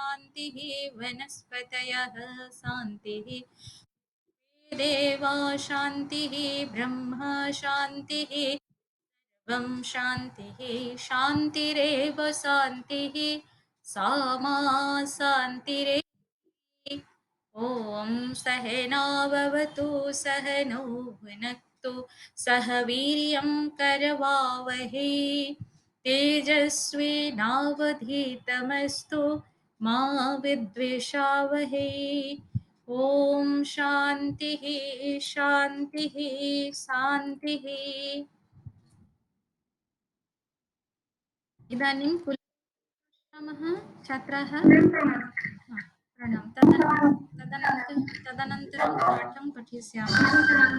शान्तिः वनस्पतयः शान्तिः देवा शान्तिः ब्रह्म शान्तिः सर्वं शान्तिः शान्तिरेव शान्तिः सा मा शान्तिरेव ॐ सहनाववतु सहनौ भुनक्तु सह वीर्यं करवावहै तेजस्विनावधीतमस्तु मा विद्विषावहै ॐ शान्तिः शान्तिः शान्तिः। इदानीं कुलयामः छात्राः। प्रणाम। तदनन्तरं पाठं पठिष्यामः। प्रणाम।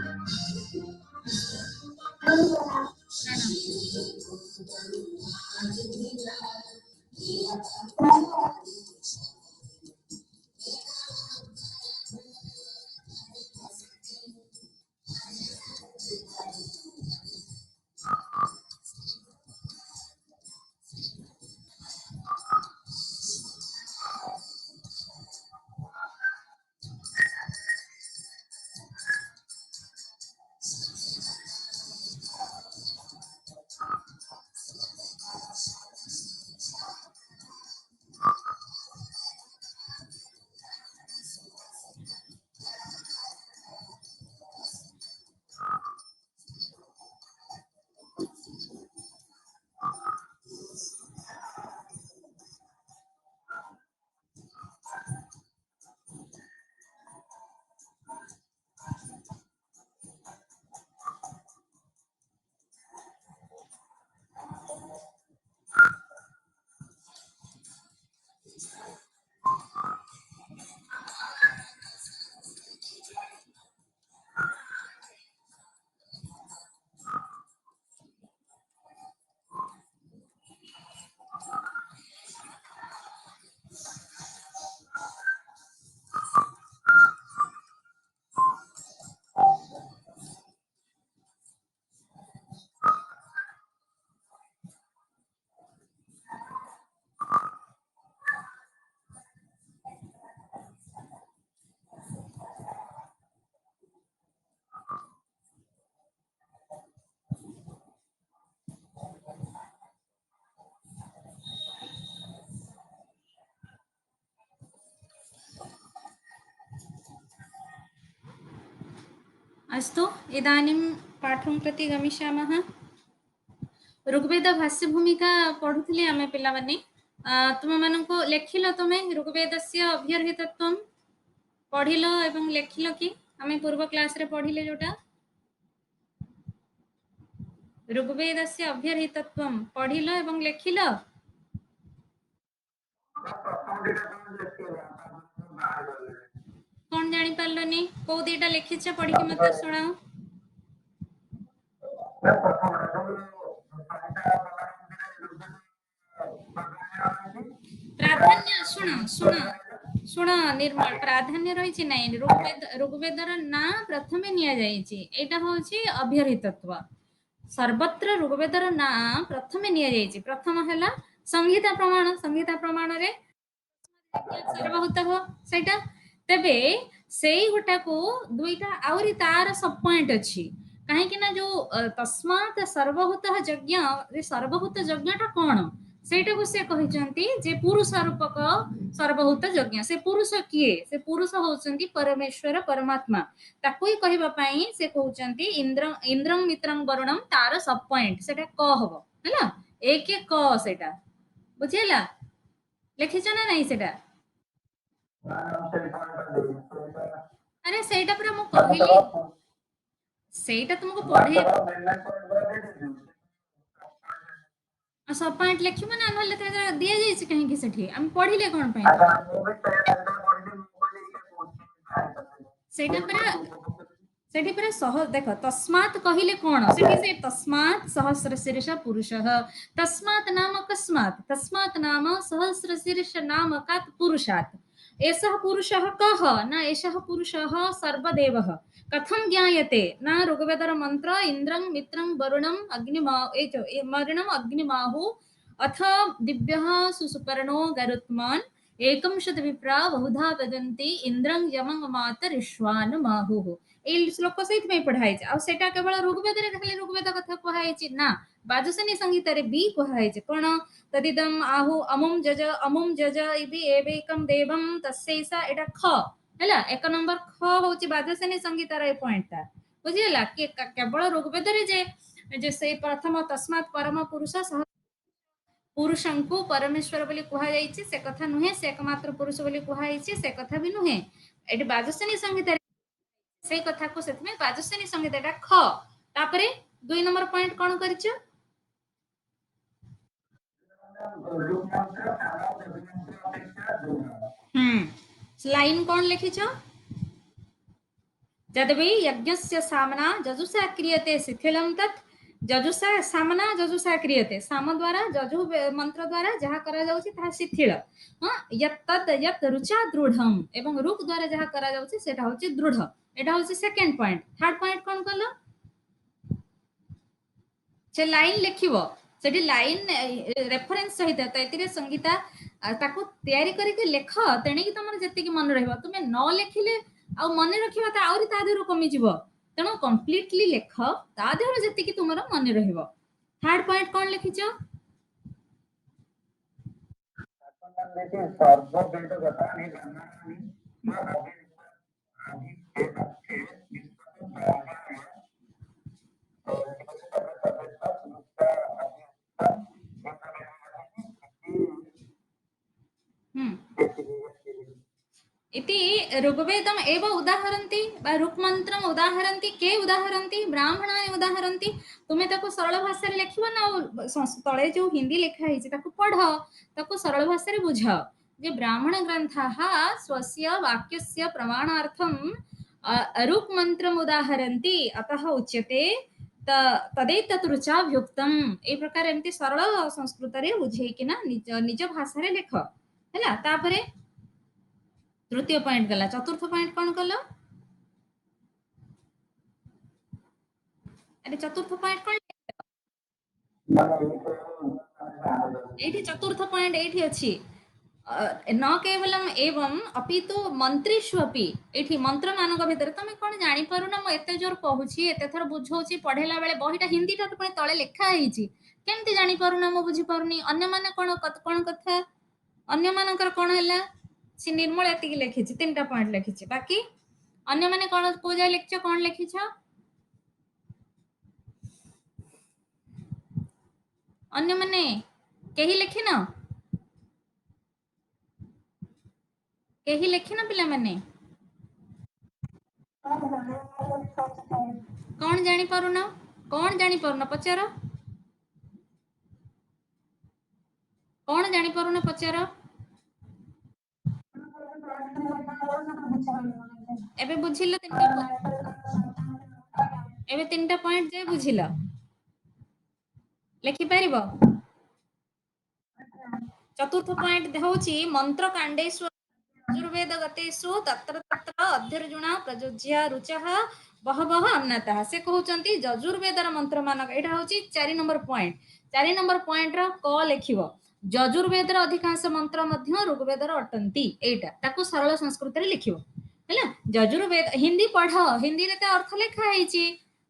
अस्तु, इदानीं पाठं प्रति गमिष्यामः। ऋग्वेद भाष्य भूमिका पढ़ुथिले आमे पिलामाने। तुम मानको लेखिल तुमे ऋग्वेदस्य अभ्यर्हितत्वं पढ़िल एवं लेखिल कि आमे पूर्व क्लास रे पढ़िले जोटा ऋग्वेदस्य अभ्यर्हितत्वं पढ़िल एवं लेखिल। कौन जानी पारलनी को दीटा लिखिछ पढ़ी के मते सुनाओ। प्राधान्य सुन सुन सुन निर्मल प्राधान्य रही ना ऋग्वेदर ना प्रथमे निया जाइछि एटा होछि अभ्यर्हितत्व। सर्वत्र ऋग्वेदर ना प्रथमे निया जाइछि। प्रथम हला संहिता प्रमाण रे सर्वभूत हो सेटा तेबे सेई गोटा को दुईटा आउरी तार सब पॉइंट अछि काहे कि ना जो तस्मात् सर्वभूतः यज्ञ रे सर्वभूत यज्ञटा कोन सेटा को से कहिचंती जे पुरुष रूपक सर्वभूत यज्ञ। से पुरुष किए से पुरुष होचंती परमेश्वर परमात्मा ताकुई कहिबा पई से कहउचंती इंद्रं मित्रं वरुणं तार सब पॉइंट सेटा क हबो हैला एक एक क सेटा बुझिला लिखिछ ना नहीं सेटा। अरे सेटा पूरा मु कहिली सेटा तुमको पढ़े सब पॉइंट लिखिबो ना नहले त दिया जाइछ कहीं कि सेठी हम पढ़िले कोन पई सेटा पूरा सेठी पूरा सह देखो तस्मात् कहिले कोन सेठी से तस्मात् सहस्र शीर्ष पुरुषः तस्मात् नाम सहस्र शीर्ष नामकात् पुरुषात् एषः पुरुषः कः न एषः पुरुषः सर्वदेवः कथं ज्ञायते न ऋग्वेदर मंत्र इंद्रं मित्रं वरुणं वरुणम् अग्निमाहु अथ दिव्यः सुसुपर्णो गरुत्मान् एकं शत विप्रा बहुधा वदन्ति इंद्रं यमं मातरिश्वानमाहुः। এই শ্লোক ସେଇଥିପାଇଁ ପଢା ହେଇଛି। ଆଉ ସେଟା କେବଳ ଋଗ୍ବେଦରେ ଖାଲି ଋଗ୍ବେଦ କଥା କୁହାହେଇଛି ନା, ବାଜସେନୀ ସଂହିତାରେ ବି କୁହାହେଇଛି କଣ, ତଦିଦମ୍ ଆହୁ ଅମୁಂ ଯଜ ଇତି ଏବୈକମ୍ ଦେବମ୍ ତସ୍ୟୈଷା, ଏଟା ଖ ହେଲା, 1 ନମ୍ବର ଖ ହଉଛି ବାଜସେନୀ ସଂହିତାର ଏ ପଏଣ୍ଟଟା ବୁଝିହେଲା। କି କେବଳ ଋଗ୍ବେଦରେ ଯେ ସେଇ ପ୍ରଥମ ତସ୍ମାତ୍ ପରମ ପୁରୁଷ ସହ ପୁରୁଷଙ୍କୁ ପରମେଶ୍ୱର ବୋଲି କୁହାଯାଇଛି ସେ କଥା ନୁହେଁ, ସେ ଏକମାତ୍ର ପୁରୁଷ ବୋଲି କୁହାଯାଇଛି ସେ କଥା ବି ନୁହେଁ। ଏଠି ବାଜସେନୀ ସଂହିତାରେ ସେଇ କଥାକୁ ସେଥିପାଇଁ ବାଜସେନୀ ସଂହିତାଟା ଖ। ତାପରେ 2 ନମ୍ବର ପଏଣ୍ଟ କଣ କରିଛ? ଲାଇନ କଣ ଲେଖିଛ? ଯଦ୍ୱै ଯଜ୍ଞସ୍ୟ ସାମନା ଯଜୁଷା କ୍ରିୟତେ ଶିଥିଳଂ ତତ୍, ଯଜୁଷା ସାମନା ଯଜୁଷା କ୍ରିୟତେ, ସାମ ଦ୍ୱାରା ଯଜୁ ମନ୍ତ୍ର ଦ୍ୱାରା ଯାହା କରାଯାଉଛି ତାହା ଶିଥିଳ, ୟତ୍ ରୁଚା ଦୃଢମ୍, ଏବଂ ରୁକ୍ ଦ୍ୱାରା ଯାହା କରାଯାଉଛି ସେଟା ହଉଛି ଦୃଢ। ଏଟା ହଉଛି ସେକେଣ୍ଡ ପଏଣ୍ଟ। ଥାର୍ଡ ପଏଣ୍ଟ କଣ କଲ? ସେ ଲାଇନ ଲେଖିବ, ସେଠି ଲାଇନ ରେଫରେନ୍ସ ସହିତ ତୈତିରିୟ ସଂହିତା ତାକୁ ତିଆରି କରିକି ଲେଖ, ତେଣିକି ତମର ଯେତିକି ମନେ ରହିବ। ତୁମେ ନ ଲେଖିଲେ ଆଉ ମନେ ରଖିବା ତା ଆହୁରି ତା ଦେହରୁ କମିଯିବ। ତେଣୁ କମ୍ପ୍ଲିଟଲି ଲେଖ, ତା ଦେହରୁ ଯେତିକି ତୁମର ମନେ ରହିବ। ଥାର୍ଡ ପଏଣ୍ଟ କଣ ଲେଖିଛ? इति ऋग्वेदम् एव उदाहरन्ति बा ऋक्मन्त्रम् उदाहरन्ति। के उदाहरन्ति? ब्राह्मणानि उदाहरन्ति। तुमे ताको सरल भाषा रे लेखिबो ना, तळे जो हिंदी लेखा ହେଇଛି ତାକୁ ପଢ, ତାକୁ ସରଳ ଭାଷାରେ ବୁଝାଅ ଯେ ବ୍ରାହ୍ମଣ ଗ୍ରନ୍ଥାः स्वस्य वाक्यस्य प्रमाणार्थं ऋक्मन्त्रम् उदाहरन्ति, अतः उच्यते तदैतत् ऋचाभ्युक्तम्। ए प्रकार एमती सरल संस्कृत रे बुझेइकिना निज निज भाषा रे लेख ହେଲା। ତାପରେ तृतीय पॉइंट गला। चतुर्थ पॉइंट कौन कल? अरे चतुर्थ पॉइंट कौन? एठी चतुर्थ पॉइंट एठी अछि, न केवलम एवं अपितु मंत्रेषु अपि। एठी मंत्र मानक भितर तमे कोन जानि पारुना, म एते जोर कहूची एते थर बुझौची, पढेला बेले बहिटा हिंदी टा पुଣି तळे लेखा ହେଇची, केमति जानि पारुना, म बुझी पारुनी। अन्य माने कोन कोन कथा, अन्य मानकर कोन हैला, सी निर्मल एतिकी लेखिची, 3टा पॉइंट लेखिची, बाकी अन्य माने कोन को जाय लेखछ, कोन लेखिछ? अन्य माने केही लेखिन, केही लेखिन पिला माने कौन जानी पारुन, कौन जानी पारुन पचार, कौन जानी पारुन पचार। एबे बुझिल, एबे 3टा पॉइंट जे बुझिल लेखि परिबो। चतुर्थ पॉइंट होची मंत्र कांडेषु यजुर्वेद गतेषु तत्र तत्र अध्यर्जुना प्रयोज्य रुचः बहवः अन्नतः। से कहउचंती यजुर्वेदर मंत्र मानक, एटा होची 4 नंबर पॉइंट। 4 नंबर पॉइंट रा क लेखिबो। यजुर्वेदर अधिकांश मंत्र मध्य ऋग्वेदर अटंती, एटा ताको सरल संस्कृत रे लिखिबो हैला। यजुर्वेद हिंदी पढ़, हिंदी रे त अर्थ लेखा ହେଇची,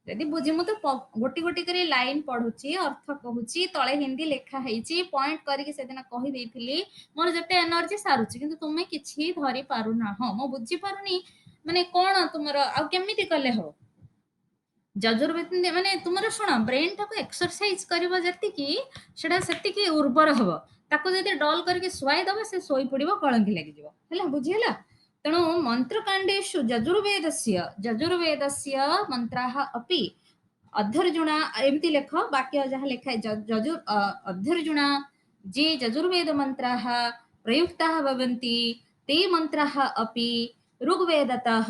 ଯଦି ବୁଝି ମୁଁ ତ ଗୋଟି ଗୋଟି କରି ଲାଇନ ପଢୁଛି, ଅର୍ଥ କହୁଛି, ତଳେ ହିନ୍ଦୀ ଲେଖା ହେଇଛି, ପଏଣ୍ଟ କରିକି ସେଦିନ କହି ଦେଇଥିଲି। ମୋର ଯେତେ ଏନର୍ଜି ସାରୁଛି, କିନ୍ତୁ ତୁମେ କିଛି ଧରି ପାରୁନାହଁ। ମୁଁ ବୁଝି ପାରୁନି ମାନେ କଣ ତୁମର ଆଉ କେମିତି କଲେ ହବ। ଯଜୁର୍ବେଦ ମାନେ ତୁମର ଶୁଣ, ବ୍ରେନ ଟାକୁ ଏକ୍ସରସାଇଜ କରିବ ଯେତିକି, ସେଟା ସେତିକି ଉର୍ବର ହବ। ତାକୁ ଯଦି ଡଲ କରିକି ଶୁଆଇ ଦବ, ସେ ଶୋଇ ପଡିବ, କଳଙ୍କି ଲାଗିଯିବ ହେଲା, ବୁଝିହେଲା। ତେଣୁ ମନ୍ତ୍ରକାଣ୍ଡେଷु ଯଜୁର୍ବେଦस्य ମନ୍ତ୍ରାः अपि अध्यर्जुना, एमती लेख वाक्य जहाँ लेखा अध्यर्जुना जे यजुर्वेद मंत्राः प्रयुक्ताः भवन्ति, ते मंत्राः अपि ऋग्वेदतः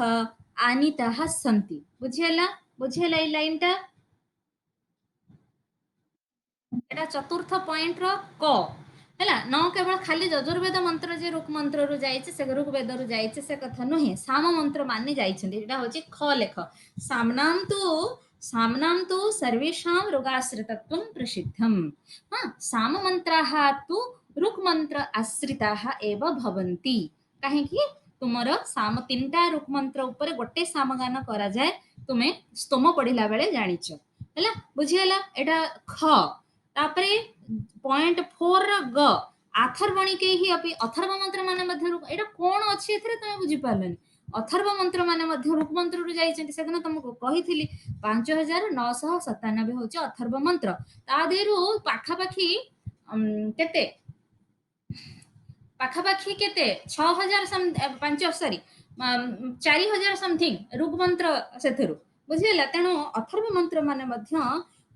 आनीताः सन्ति। बुझिहेला, बुझिहेला ई लाइन टा। एटा चतुर्थ पॉइंट रो क ହେଲା। न केवल खाली यजुर्वेद मंत्र जे ऋक मंत्र रु जाइছে, से ऋग्वेद रु जाइছে से कथा नुहे, साम मंत्र माने जाइछन्ति। एटा होची ख लेख। सामनां तु सर्वेषां रोगाश्रितत्वं प्रसिद्धम्। हां, साम मंत्राः तु ऋक् मंत्र आश्रिताः एव भवन्ति काहे कि तुमर साम तीनटा ऋक् मंत्र ऊपर गोटे सामगान करा जाए तुमे स्तोम पढ़िला बेले जानिछ हैला बुझियला एटा ख तापरे पॉइंट 4 र ग आथर्वणिके ही अपि अथर्व मंत्र माने मध्ये एटा कोन अछि एथरे तमे बुझि पारलनि अथर्व मंत्र माने मध्ये ऋक् मंत्र रु जाइछन्ति सेदिन तुमको कहिथिली 5997 होछि अथर्व मंत्र ता देरु पाखापाखी केते पाखापाखी केते 6000 5 सॉरी 4000 समथिंग ऋक् मंत्र सेथरु बुझिला तेणु अथर्व मंत्र माने मध्ये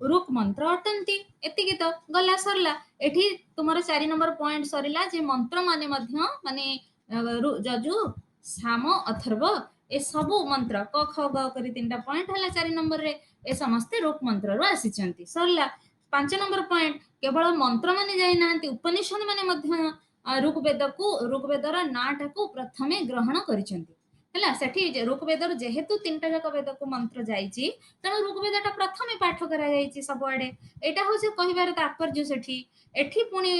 ऋक् मंत्र अटंती एतिकी तो गला सरला एठी तुमर 4 नंबर पॉइंट सरिला जे मंत्र माने मध्ये माने जजु साम अथर्व ए सबु मंत्र क ख ग करी तीनटा पॉइंट हला 4 नंबर रे ए समस्त ऋक् मंत्र रु आसीचंती सरला 5 नंबर पॉइंट केवल मंत्र माने जाई नांती उपनिषद माने मध्ये ऋग्वेदर नाटा को प्रथमे ग्रहण करिसंती ହେଲା ସେଠି ଋଗ୍ବେଦର ଯେହେତୁ ତିନିଟା ଯାକ ବେଦକୁ ମନ୍ତ୍ର ଯାଇଛି ତେଣୁ ଋଗ୍ବେଦଟା ପ୍ରଥମେ ପାଠ କରାଯାଇଛି ସବୁଆଡେ ଏଇଟା ହଉଛି କହିବାର ତାତ୍ପର୍ଯ୍ୟ ସେଠି ଏଠି ପୁଣି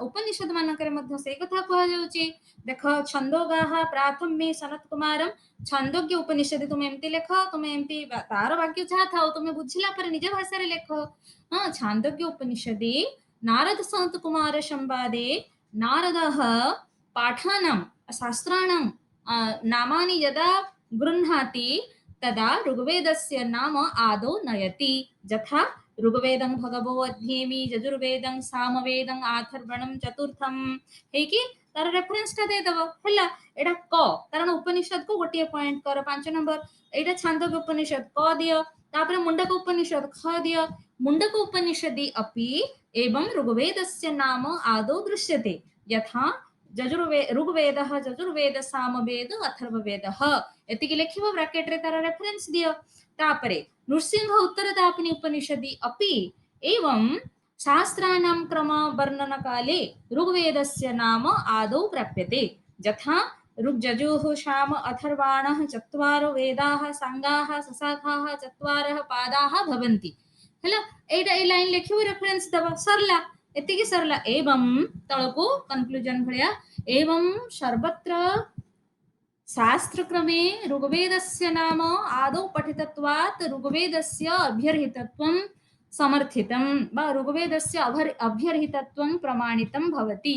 ଉପନିଷଦ ମାନଙ୍କରେ ମଧ୍ୟ ସେଇ କଥା କୁହାଯାଉଛି ଦେଖ ଛନ୍ଦୋଗାହ ପ୍ରାଥମ୍ୟେ ସନତ କୁମାରମ୍ ଛନ୍ଦୋଗ୍ୟ ଉପନିଷଦ ତୁମେ ଏମିତି ଲେଖ ତୁମେ ଏମିତି ତାର ବାକ୍ୟ ଯାହା ଥାଉ ତୁମେ ବୁଝିଲା ପରେ ନିଜ ଭାଷାରେ ଲେଖ ହଁ ଛାନ୍ଦୋଗ୍ୟ ଉପନିଷଦି ନାରଦ ସନତ କୁମାର ସମ୍ବାଦେ नारदः पाठानां शास्त्राणां नामानि यदा गृह्णाति तदा ऋग्वेदस्य नाम आदौ नयति यथा ऋग्वेदं भगवद्गीता यजुर्वेदं सामवेदं अथर्वणं चतुर्थं हेकि तार रेफरेंस टा दे दबो हला एटा क कारण उपनिषद को गोटे पॉइंट कर 5 नंबर एटा छांदोग्य उपनिषद क दियो तापर मुंडक उपनिषद ख दियो मुंडक उपनिषदि अपि एवं ऋग्वेदस्य नाम आदौ दृश्यते यथा ऋग्वेदः यजुर्वेद सामवेद अथर्ववेदः एतिକି ଲେଖିବ ବ୍ରାକେଟ ରେ ତାର ରେଫରେନ୍ସ ଦିଅ ତାପରେ ନୃସିଂହ उत्तरदापिनी उपनिषदि अपि एवं शास्त्राणां क्रम वर्णन काले ऋग्वेदस्य नाम आदौ प्राप्यते यथा ऋग्यजुः साम अथर्वाणः चत्वारो वेदाः सांगाः सशाखाः चत्वारः पादाः भवन्ति ହେଲା एटा ए लाइन लेखिबो रेफरेंस दबा सरला एतिकी सरला एवं तळको कंक्लूजन भलिया एवं सर्वत्र शास्त्रक्रमे ऋग्वेदस्य नाम आदौ पठितत्वात् ऋग्वेदस्य अभ्यर्हितत्वं समर्थितं वा ऋग्वेदस्य अभ्यर्हितत्वं प्रमाणितं भवति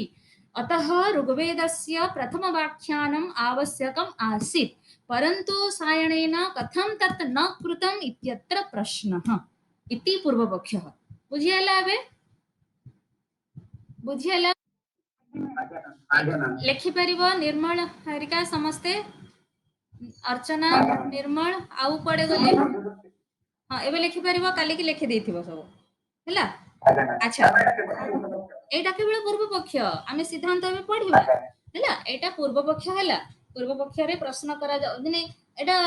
अतः ऋग्वेदस्य प्रथमव्याख्यानम् आवश्यकम् आसीत् परन्तु सायणेन कथं तत् न कृतम् इत्यत्र प्रश्नः इति पूर्वपक्षः बुझियला बे बुझियला लेखि परिबो निर्मल हरिका समस्ते अर्चना निर्मल आउ पड़े गले हाँ एबे लेखि परिबो काली की लेखि देथिबो सब हैला अच्छा एटा केवल पूर्व पक्ष आमे सिद्धांत एबे पढिबा हैला एटा पूर्व पक्ष हैला पूर्व पक्ष रे प्रश्न करा दिने एटा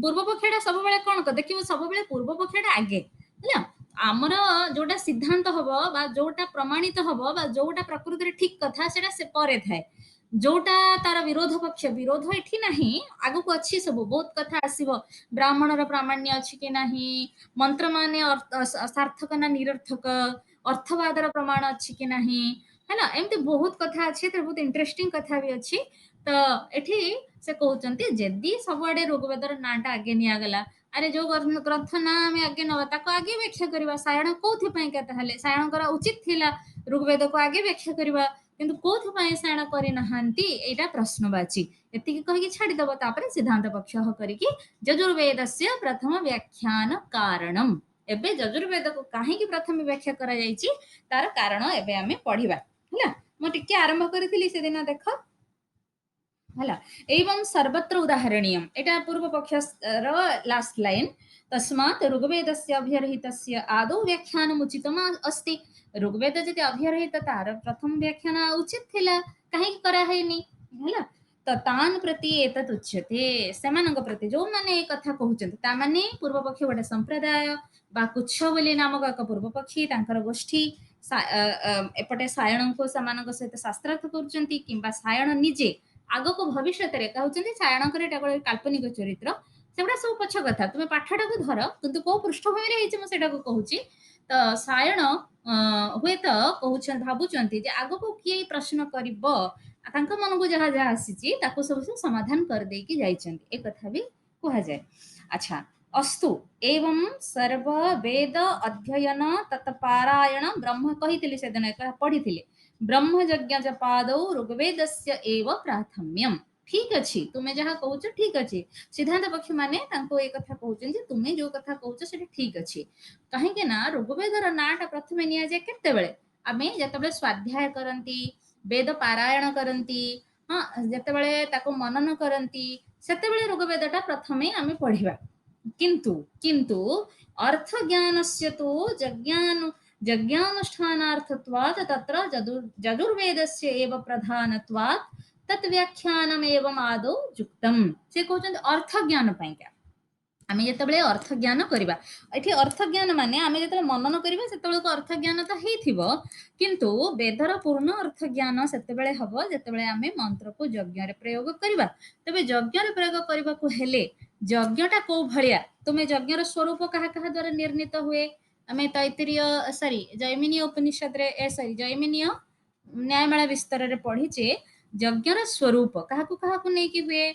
पूर्व पक्षटा सब बेले कोन क देखिबो सब बेले पूर्व पक्षटा आगे हैला आमर जोटा सिद्धांत हबो बा जोटा प्रमाणित हबो बा जोटा प्रकृति रे ठीक कथा सेटा से परे थाए जोटा तार विरोध पक्ष विरोध एठी नाही आगु को अछि सब बहुत कथा आसीबो ब्राह्मण र प्रामाण्य अछि कि नाही मंत्र माने सार्थक ना निरर्थक अर्थवाद र प्रमाण अछि कि नाही हैना एमते बहुत कथा अछि त बहुत इंटरेस्टिंग कथा भी अछि त एठी से कहउचंती जदी सबआडे ऋग्वेदर नाटा आगे निया गला अरे जो ग्रंथ ना आमे आगे नवा ताको आगे व्याख्या करबा सायण कोथि पय के ताहले सायण करा उचित थिला ऋग्वेद को आगे व्याख्या करबा किंतु कोथि पय सायण करि नहांती एटा प्रश्नवाची एतिकी कहि छाडी दबो तापरे सिद्धांत पक्षः करिकि यजुर्वेदस्य प्रथम व्याख्यान कारणम एबे यजुर्वेद को काहे कि प्रथम व्याख्या करा जाईची तार कारण एबे आमे पढिबा हला म टिके आरंभ करिथिली से दिन देखो हला एवं सर्वत्र उदाहरणीयम एटा पूर्व पक्ष र लास्ट लाइन तस्मात् ऋग्वेदस्य अभ्यर्हितस्य आदौ व्याख्यानम् उचितम् अस्ति ऋग्वेद जति अभ्यर्हित तार प्रथम व्याख्यान उचित थिला काहे करा हैनी हला त तान प्रति एतत् उच्यते सेमानक प्रति जो माने ए कथा कहउचंती ता माने पूर्व पक्ष गोटे संप्रदाय बा कुच्छ बोली नामक एक पूर्व पक्षी तांकर गोष्ठी एपटे सायण को सेमानक सहित शास्त्रार्थ करूचंती किंबा सायण निजे आगको भविष्य रे कहउचंती सायण करे एटा गोटे काल्पनिक चरित्र सेगुड़ा सब पछ कथा तुमे पाठटा को धर किंतु को पृष्ठभूमि रे हेछि म सेटा को कहूची ତ ସାୟଣ ହୁଏତ କହୁଛନ୍ତି ଭାବୁଛନ୍ତି ଯେ ଆଗକୁ କିଏ ପ୍ରଶ୍ନ କରିବ ତାଙ୍କ ମନକୁ ଯାହା ଯାହା ଆସିଛି ତାକୁ ସବୁ ସେ ସମାଧାନ କରିଦେଇକି ଯାଇଛନ୍ତି ଏ କଥା ବି କୁହାଯାଏ। ଆଚ୍ଛା ଅस्तु एवं सर्व वेद अध्ययन तत्पारायण ब्रह्म कहिथिले सेदिन एक पढिथिले ब्रह्मयज्ञ जपादौ ऋग्वेदस्य एव प्राथम्यम। ठीक अछि तुमे जहा कहूछ ठीक अछि सिद्धांत पक्ष माने तांको ए कथा कहउछन जे तुमे जो कथा कहउछ सेटा ठीक अछि काहेकि ना ऋग्वेदर नाटा प्रथमे निया जे केते बेले आमे जतबे स्वाध्याय करंती वेद पारायण करंती हाँ जतबेले ताको मनन करंती सेतेबेले ऋग्वेदटा प्रथमे आमे पढिबा किंतु किंतु अर्थ ज्ञानस्य तु जज्ञानुष्ठानार्थत्वात् तत्र यजुर्वेदस्य एव प्रधानत्वात् तत् व्याख्यानमेवम् आदौ युक्तम् से कहउछन अर्थ ज्ञान पाइका आमे जतबेले अर्थ ज्ञान करिबा एठी अर्थ ज्ञान माने आमे जतबेले मनन करिबा सेतबेले को अर्थ ज्ञान त हेइथिबो किंतु वेदर पूर्ण अर्थ ज्ञान सेतबेले हबो जतबेले आमे मंत्र को यज्ञ रे प्रयोग करिबा तबे यज्ञ रे प्रयोग करिबा को हेले यज्ञटा को भलिया तुमे यज्ञर स्वरूप कहा कहा द्वारा निर्णीत हुए आमे तैत्तिरीय सॉरी जैमिनीय उपनिषद रे सॉरी जैमिनीय न्यायमाला विस्तार रे पढिचे यज्ञर स्वरूप कहा को नै कि हुए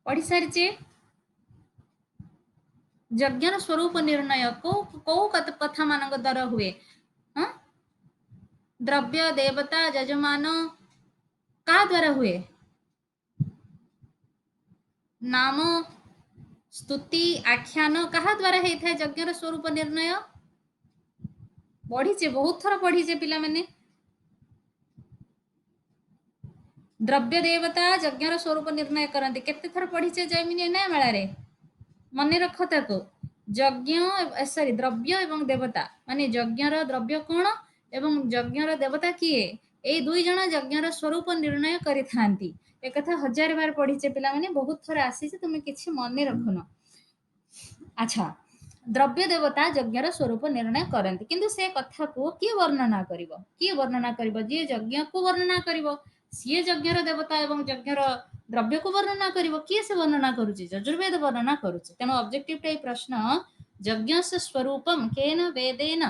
पढ़ी सारिचे यज्ञर स्वरूप निर्णय को कथा मान द्वारा हुए हाँ द्रव्य देवता यजमान का द्वारा हुए नाम स्तुति आख्यान कहा द्वारा हेता यज्ञर स्वरूप निर्णय पढ़ीचे बहुत थर पढ़ीचे पिला माने द्रव्य देवता यज्ञर स्वरूप निर्णय करते केते थर पढ़ीचे जैमिनी ना मेला रे मने रख ताको यज्ञ सॉरी द्रव्य एवं देवता माने यज्ञर द्रव्य कोण एवं यज्ञर देवता किए ए दुई जण यज्ञर स्वरूप निर्णय करिथांती ए कथा हजार बार पढ़ीचे पिला माने बहुत थर आसी से तुमे किछि मने रखनो। अच्छा द्रव्य देवता यज्ञर स्वरूप निर्णय करती किंतु से कथा को किए वर्णना करिवो जे यज्ञ को वर्णना करिवो सी यज्ञर देवता एवं यज्ञर द्रव्य को वर्णना करिवो किए से वर्णना करूची यजुर्वेद वर्णना करूची तेणु ऑब्जेक्टिव टाइप प्रश्न यज्ञस्य स्वरूपम केन वेदेन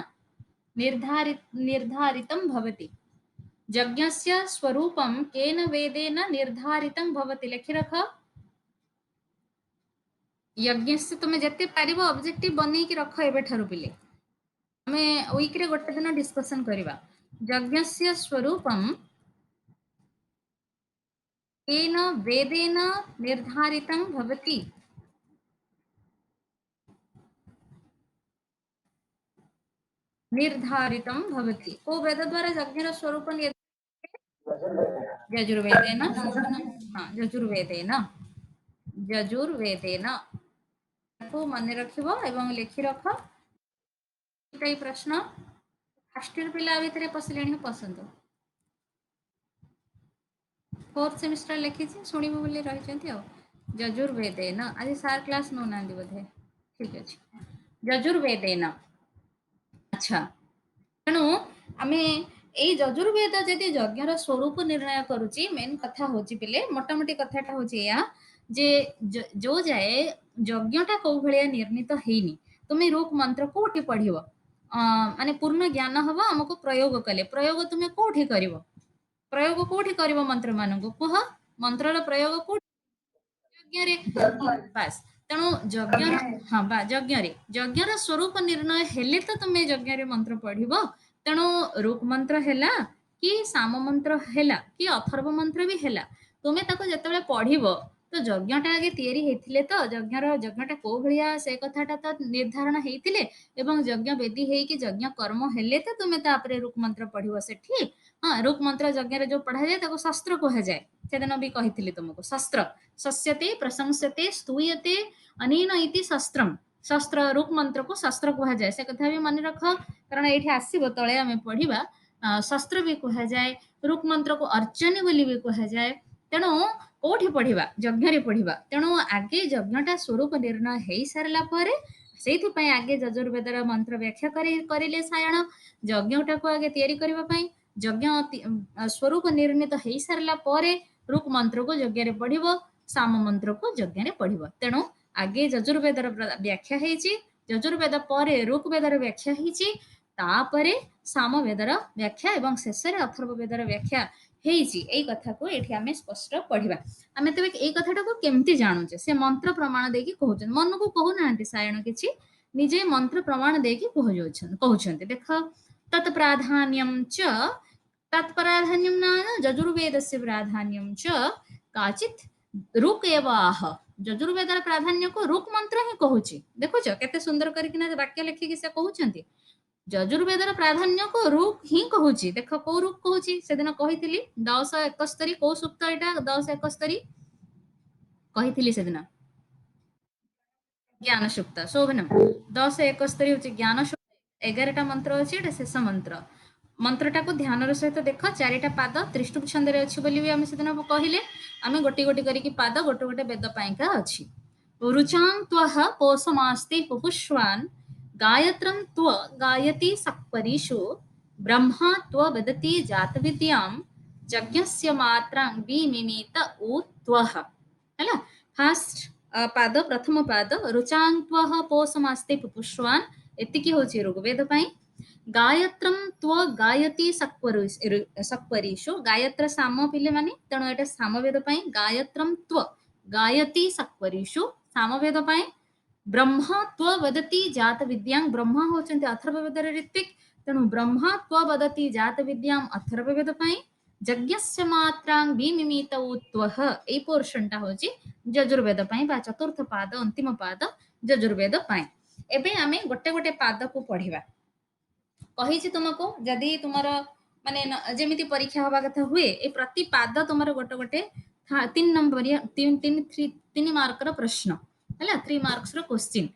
निर्धारितं भवति यज्ञस्य स्वरूपम केन वेदेन निर्धारितं भवति लिखि रख यज्ञ से तुम जिते पार ऑब्जेक्टिव बन की रख एबे ठारू पिले आमे वीक रे गोटे दिन डिस्कशन करबा यज्ञस्य स्वरूपम केन वेदेन निर्धारितं भवति निर्धारितं भवति को वेद द्वारा यज्ञर स्वरूप यजुर्वेदेन हाँ यजुर्वेदेन को मन रखिबो एवं लिखि रख एई प्रश्न फर्स्ट ईयर पिला भितरे पसिलेनी पसंद फोर्थ सेमिस्टर लिखी शुणबू बोली रही यजुर्वेदेन आज सार क्लास नौ ना बोधे ठीक अच्छे यजुर्वेदेन अच्छा तेणु आमे এই যজুর্বেদ যদি যজ্ঞর স্বরূপ নির্ণয় করুচি মেন কথা হচ্ছে পিলে মোটামোটি কথাটা হচ্ছে এয়া যে जो जाए যজ্ঞটা কোউ ভলিয়া निर्णीत हेनी তুমি रूप मंत्र कोठी पढ़िबो माने पूर्ण ज्ञान हबो हमको प्रयोग कले प्रयोग तुमे कोठी करिवो प्रयोग कोठी करिवो मंत्र मानंगु कुह मंत्रर प्रयोग कोठी यज्ञ रे बस तेणु यज्ञ हाँ बा यज्ञर स्वरूप निर्णय हेले तो तुम यज्ञ रे मंत्र पढ़िबो तेणु ऋक मंत्र हेला कि साम मंत्र हेला कि अथर्व मंत्र भी हेला तुमे ताको जतबेले पढ़िबो तो यज्ञटा आगे तैयारी हेथिले तो यज्ञटा को भलिया से कथाटा तो निर्धारण हेथिले एवं यज्ञ वेदी हेकी यज्ञ कर्म हेले तो तुमे तापरे ऋक मंत्र पढ़िबो सेठी हाँ ऋक मंत्र यज्ञ रे जो पढ़ा जाए ताको शास्त्र कहा जाए सेदिन भी कहिथिले तुमको शास्त्र शस्यते प्रशंस्यते स्तूयते अनेन इति शस्त्रम शस्त्र ऋक मंत्र को शास्त्र कहा जाए से कथा भी मन रख कारण ये आसब तले आम पढ़ा शस्त्र भी कहा जाए ऋक मंत्र को अर्चनी बोली भी कहा जाए तेणु कौटी पढ़ा यज्ञ पढ़ा तेणु आगे यज्ञटा स्वरूप निर्णय हो सारा पर से आगे यजुर्वेदर मंत्र व्याख्या करें सायण यज्ञटा को आगे तैयारी करने यज्ञ स्वरूप निर्णीत हो सारा पर ऋक मंत्र को यज्ञ पढ़ साम मंत्र को यज्ञ पढ़ तेणु आगे यजुर्वेदर व्याख्या होती ଯଜୁର୍ବେଦ ପରେ ଋଗ୍ବେଦର ବ୍ୟାଖ୍ୟା ହେଇଛି, ତାପରେ ସାମବେଦର ବ୍ୟାଖ୍ୟା ଏବଂ ଶେଷରେ ଅଥର୍ବବେଦର ବ୍ୟାଖ୍ୟା ହେଇଛି। ଏଇ କଥାକୁ ଏଠି ଆମେ ସ୍ପଷ୍ଟ ପଢିବା। ଆମେ ତେବେ ଏଇ କଥାଟାକୁ କେମିତି ଜାଣୁଛେ? ସେ ମନ୍ତ୍ର ପ୍ରମାଣ ଦେଇକି କହୁଛନ୍ତି, ମନକୁ କହୁନାହାନ୍ତି ସାୟଣ କିଛି, ନିଜେ ମନ୍ତ୍ର ପ୍ରମାଣ ଦେଇକି କହୁଛନ୍ତି। ଦେଖ, ତତ୍ ପ୍ରାଧାନ୍ୟಂ ଚ, तत् प्राधान्यं नाम ଯଜୁର୍ବେଦस्य प्राधान्यं च काचित् ऋक् एव आह। ଯଜୁର୍ବେଦର ପ୍ରାଧାନ୍ୟକୁ ଋକ୍ ମନ୍ତ୍ର ହିଁ କହୁଛି। ଦେଖୁଛ କେତେ ସୁନ୍ଦର କରିକିନା ବାକ୍ୟ ଲେଖିକି ସେ କହୁଛନ୍ତି। ଯଜୁର୍ବେଦର ପ୍ରାଧାନ୍ୟକୁ ଋକ୍ ହିଁ କହୁଛି। ଦେଖ କୋଉ ଋକ୍ କହୁଛି, ସେଦିନ କହିଥିଲି 1071, କୋଉ ସୂକ୍ତ ଏଇଟା? 1071 କହିଥିଲି ସେଦିନ, ଜ୍ଞାନ ସୂକ୍ତ। ଶୋଭନମ୍ 1071 ହଉଛି ଜ୍ଞାନ ସୂକ୍ତ। 11ଟା ମନ୍ତ୍ର ଅଛି, ଏଟା ଶେଷ ମନ୍ତ୍ର। ମନ୍ତ୍ରଟାକୁ ଧ୍ୟାନର ସହିତ ଦେଖ, 4ଟା ପାଦ ତ୍ରିଷ୍ଟୁପ ଛନ୍ଦରେ ଅଛି ବୋଲି ବି ଆମେ ସେଦିନ କହିଲେ। ଆମେ ଗୋଟି ଗୋଟି କରିକି ପାଦ ଗୋଟେ ଗୋଟେ ବେଦ ପାଇଁକା ଅଛି। ରୁଚାଂ ତ୍ୱଃ ପୋଷମାସ୍ତି ପୁପୁଷ୍ୱାନ୍ ଗାୟତ୍ରಂ ତ୍ୱ ଗାୟତି ସକ୍ପରିଷୁ ବ୍ରହ୍ମା ତ୍ୱ वदति ଜାତବିଦ୍ୟାಂ ଯଜ୍ଞସ୍ୟ ମାତ୍ରାଂ ବିମିମିତ ଉ ତ୍ୱଃ। ହେଲା, ଫାଷ୍ଟ ପାଦ, ପ୍ରଥମ ପାଦ ରୁଚାଂ ତ୍ୱଃ ପୋଷମାସ୍ତି ପୁପୁଷ୍ୱାନ୍, ଏତିକି ହଉଛି ଋଗ୍ବେଦ ପାଇଁ। ଗାୟତ୍ରಂ ତ୍ୱ ଗାୟତି ସକ୍ପରିଷୁ, ଗାୟତ୍ର ସାମ ପିଲେମାନେ, ତେଣୁ ଏଟା ସାମବେଦ ପାଇଁ। ଗାୟତ୍ରಂ ତ୍ୱ ଗାୟତି ସକ୍ପରିଷୁ ସାମବେଦ ପାଇଁ। ବ୍ରହ୍ମା ତ୍ୱ वदति ଜାତବିଦ୍ୟାଂ, ବ୍ରହ୍ମା ହଉଛନ୍ତି ଅଥର୍ବବେଦର ଋତ୍ବିକ୍, ତେଣୁ ବ୍ରହ୍ମା ତ୍ୱ वदति ଜାତବିଦ୍ୟାଂ ଅଥର୍ବବେଦ ପାଇଁ। ଯଜ୍ଞସ୍ୟ ମାତ୍ରାଂ ବିମିମିତ ଉ ତ୍ୱଃ, ଏଇ ପୋର୍ସନଟା ହଉଛି ଯଜୁର୍ବେଦ ପାଇଁ ବା ଚତୁର୍ଥ ପାଦ, ଅନ୍ତିମ ପାଦ ଯଜୁର୍ବେଦ ପାଇଁ। ଏବେ ଆମେ ଗୋଟେ ଗୋଟେ ପାଦକୁ ପଢିବା। କହିଛି ତୁମକୁ, ଯଦି ତୁମର ମାନେ ଯେମିତି ପରୀକ୍ଷା ହବା କଥା ହୁଏ, ଏ ପ୍ରତି ପାଦ ତୁମର ଗୋଟେ ଗୋଟେ 3 ନମ୍ବରିଆ 3 ମାର୍କର ପ୍ରଶ୍ନ, ହେଲା, 3 ମାର୍କସର କ୍ୱେଶ୍ଚିନ୍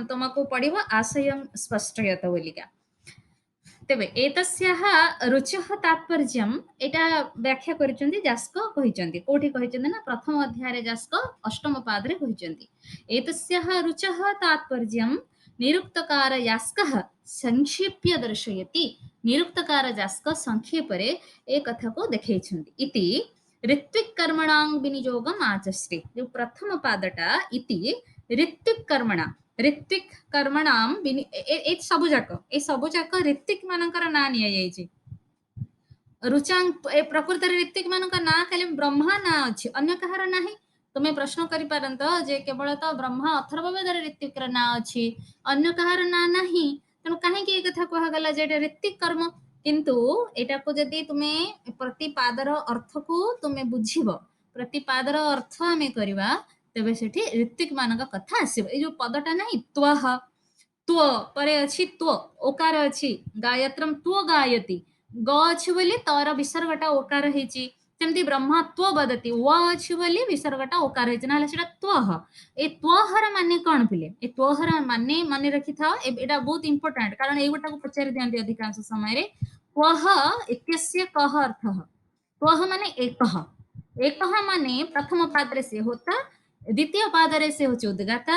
ତୁମକୁ ପଡିବ ଆଶୟଂ ସ୍ପଷ୍ଟୟତ ବୋଲିକା। ତେବେ ଏତସ୍ୟାଃ ରୁଚଃ ତାତ୍ପର୍ଯ୍ୟମ୍, ଏଟା ବ୍ୟାଖ୍ୟା କରିଛନ୍ତି ଯାସ୍କ କହିଛନ୍ତି। କୋଉଠି କହିଛନ୍ତି ନା ପ୍ରଥମ ଅଧ୍ୟାୟରେ ଯାସ୍କ ଅଷ୍ଟମ ପାଦରେ କହିଛନ୍ତି। ଏତସ୍ୟାଃ ରୁଚଃ ତାତ୍ପର୍ଯ୍ୟମ୍ ନିରୁକ୍ତକାର ଯାସ୍କଃ ସଂକ୍ଷେପ୍ୟ ଦର୍ଶୟତି, ନିରୁକ୍ତକାର ଯାସ୍କ ସଂକ୍ଷେପରେ ଏ କଥାକୁ ଦେଖେଇଛନ୍ତି। ଇତି ऋत्विक् कर्मणां विनियोगम् आचस्ते, जो प्रथम पादटा इति ऋत्विक् कर्मणा, ऋत्विक् कर्मणां ए ସବୁ ଯାକ ଋତ୍विକ୍ ମାନଙ୍କର ନାଁ ନିଆଯାଇଛି। ରୁଚାଂ, ଏ ପ୍ରକୃତରେ ଋତ୍ବିକ୍ ମାନଙ୍କ ନାଁ ଖାଲି ବ୍ରହ୍ମା ନାଁ ଅଛି, ଅନ୍ୟ କାହାର ନାହିଁ। ତୁମେ ପ୍ରଶ୍ନ କରିପାରନ୍ତ ଯେ କେବଳ ତ ବ୍ରହ୍ମା ଅଥର୍ବବେଦରେ ଋତ୍ବିକ୍ର ନାଁ ଅଛି, ଅନ୍ୟ କାହାର ନାଁ ନାହିଁ, ତେଣୁ କାହିଁକି ଏ କଥା କୁହାଗଲା ଯେ ଏଟା ଋତ୍ବିକ୍ କର୍ମ? କିନ୍ତୁ ଏଟାକୁ ଯଦି ତୁମେ ପ୍ରତି ପାଦର ଅର୍ଥକୁ ତୁମେ ବୁଝିବ, ପ୍ରତି ପାଦର ଅର୍ଥ ଆମେ କରିବା, ତେବେ ସେଠି ଋତ୍ବିକ୍ ମାନଙ୍କ କଥା ଆସିବ। ଏଇ ଯୋଉ ପଦଟା ନାହିଁ ତ୍ୱଃ, ତ୍ୱ ପରେ ଅଛି ତ୍ୱ, ଓକାର ଅଛି, ଗାୟତ୍ରମ୍ ତ୍ୱ ଗାୟତି, ଗ ଅଛି ବୋଲି ତର ବିସର୍ଗଟା ଓକାର ହେଇଛି। ସେମିତି ବ୍ରହ୍ମା ତ୍ୱ ବଦତି, ୱ ଅଛି ବୋଲି ବିସର୍ଗଟା ଓକାର ହେଇଛି, ନହେଲେ ସେଟା ତ୍ୱଃ। ଏ ତ୍ୱହର ମାନେ କଣ ପିଲେ? ଏ ତ୍ୱହର ମାନେ ମନେ ରଖିଥାଅ, ଏଇଟା ବହୁତ ଇମ୍ପୋର୍ଟାଣ୍ଟ, କାରଣ ଏଇଗୁଟାକୁ ପଚାରି ଦିଅନ୍ତି ଅଧିକାଂଶ ସମୟରେ। ତ୍ୱଃ ଇତ୍ୟସ୍ୟ କଃ ଅର୍ଥଃ? ତ୍ୱଃ ମାନେ ଏକଃ, ଏକଃ ମାନେ ପ୍ରଥମ ପାଦରେ ସେ ହୋତା, ଦ୍ୱିତୀୟ ପାଦରେ ସେ ହଉଛି ଉଦ୍ଗାତା,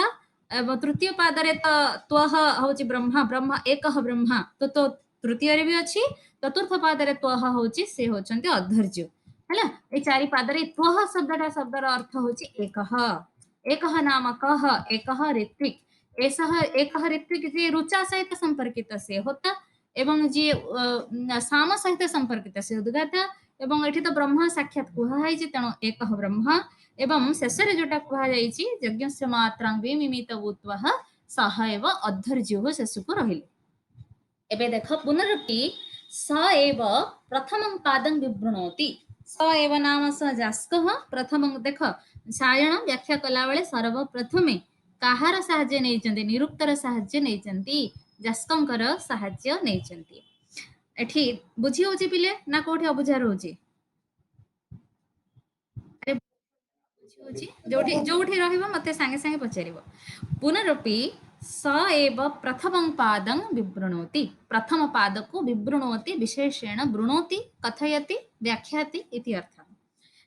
ଏବଂ ତୃତୀୟ ପାଦରେ ତ ତ୍ୱଃ ହଉଛି ବ୍ରହ୍ମା, ବ୍ରହ୍ମା ଏକଃ ବ୍ରହ୍ମା, ତ ତୃତୀୟରେ ବି ଅଛି। ଚତୁର୍ଥ ପାଦରେ ତ୍ୱଃ ହଉଛି ସେ ହଉଛନ୍ତି ଅଧୈର୍ଯ୍ୟ। ହେଲା, ଏଇ 4 ପାଦରେ ତ୍ୱଃ ଶବ୍ଦର ଅର୍ଥ ହଉଛି ଏକଃ। ଏକଃ ନାମ କଃ, ଏକଃ ଋତ୍ବିକ୍। ଏସଃ ଏକଃ ଋତ୍ବିକ୍ ଯିଏ ରୁଚା ସହିତ ସମ୍ପର୍କିତ ସେ ହୋତା, ଏବଂ ଯିଏ ସାମ ସହିତ ସମ୍ପର୍କିତ ସେ ଉଦ୍ଗାତା, ଏବଂ ଏଠି ତ ବ୍ରହ୍ମା ସାକ୍ଷାତ କୁହାଯାଇଛି, ତେଣୁ ଏକଃ ବ୍ରହ୍ମା। ଏବଂ ଶେଷରେ ଯୋଉଟା କୁହାଯାଇଛି ଯଜ୍ଞସ୍ୟ ମାତ୍ରାଂ ବିମିମିତ ଉ ତ୍ୱଃ, ସହ ଏବ ଅଧୈର୍ଯ୍ୟ ଶେଷକୁ ରହିଲେ। ଏବେ ଦେଖ ପୁନରୁକ୍ତି, ସ ଏବ ପ୍ରଥମଂ ପାଦଂ ବିବୃଣୋତି, ସ ଏବ ନାମ ସ ଯାସ୍କଃ ପ୍ରଥମଂ। ଦେଖ ସାୟଣ ବ୍ୟାଖ୍ୟା କଲା ବେଳେ ସର୍ବପ୍ରଥମେ କାହାର ସାହାଯ୍ୟ ନେଇଛନ୍ତି? ନିରୁକ୍ତର ସାହାଯ୍ୟ ନେଇଛନ୍ତି, ଯାସ୍କଙ୍କର ସାହାଯ୍ୟ ନେଇଛନ୍ତି। ଏଠି ବୁଝି ହଉଛି ପିଲେ ନା କୋଉଠି ଅବୁଝା ରହୁଛି? ଯୋଉଠି ରହିବ ମତେ ସାଙ୍ଗେ ସାଙ୍ଗେ ପଚାରିବ। ପୁନରପି ସ ଏବ ପ୍ରଥମଂ ପାଦଂ ବିବୃଣୋତି, ପ୍ରଥମ ପାଦକୁ ବିବୃଣୋତି ବିଶେଷେଣ, ବୃଣୋତି କଥୟତି ବ୍ୟାଖ୍ୟାତି ଇତି ଅର୍ଥ।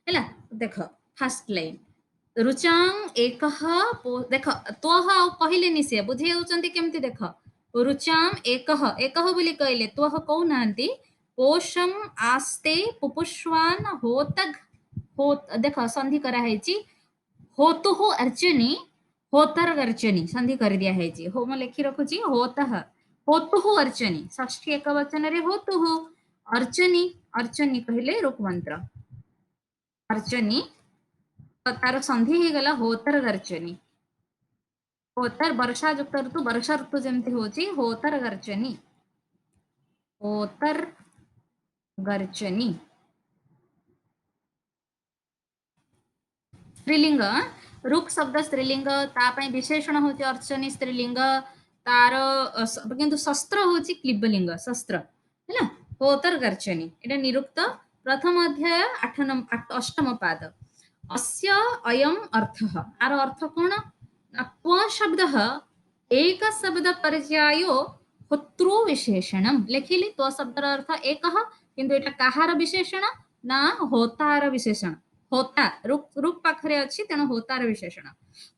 ହେଲା, ଦେଖ ଫାଷ୍ଟ ଲାଇନ୍ ରୁଚାଂ ଏକଃ, ଦେଖ ତ୍ୱଃ ଆଉ କହିଲେନି, ସେ ବୁଝେଇ ଦଉଛନ୍ତି କେମିତି। ଦେଖ ରୁଚାଂ ଏକଃ, ଏକଃ ବୋଲି କହିଲେ, ତ୍ୱଃ କହୁନାହାନ୍ତି। ପୋଷମ୍ ଆସ୍ତେ ପୁପୁଷ୍ୱାନ୍ ହୋତଗ୍, ଦେଖ ସନ୍ଧି କରାହେଇଛି। ହୋତୁଃ ଅର୍ଜୁନି होतर गर्जनी संधि कर दिया है जी हो मैं लिखि रखुची होतः होतु अर्चनी षष्ठी एक वचन रे होतु अर्चनी अर्चनी कहले रूप मंत्र अर्चनी तार संधि हे गला होतर गर्जनी होतर वर्षा युक्त ऋतु वर्षा ऋतु जमती होची होतर गर्जनी होतर गर्जनी स्त्रीलिंग रुक शब्द स्त्रीलिंग तापाई विशेषण होची अर्चनी स्त्रीलिंग तार किंतु शस्त्र होची क्लिबलिंग शस्त्र है ना होतर गर्जनी एटा निरुक्त प्रथम अध्याय 8 पाद अस्य अयम अर्थः आर अर्थ कोन क्व शब्दः एक शब्द पर्यायो होतृ विशेषणम लिखिली तो शब्दर अर्थ एकः किंतु एटा काहार विशेषण ना होतार विशेषण होता रुक रुक पाखरे अछि तेणु होतार विशेषण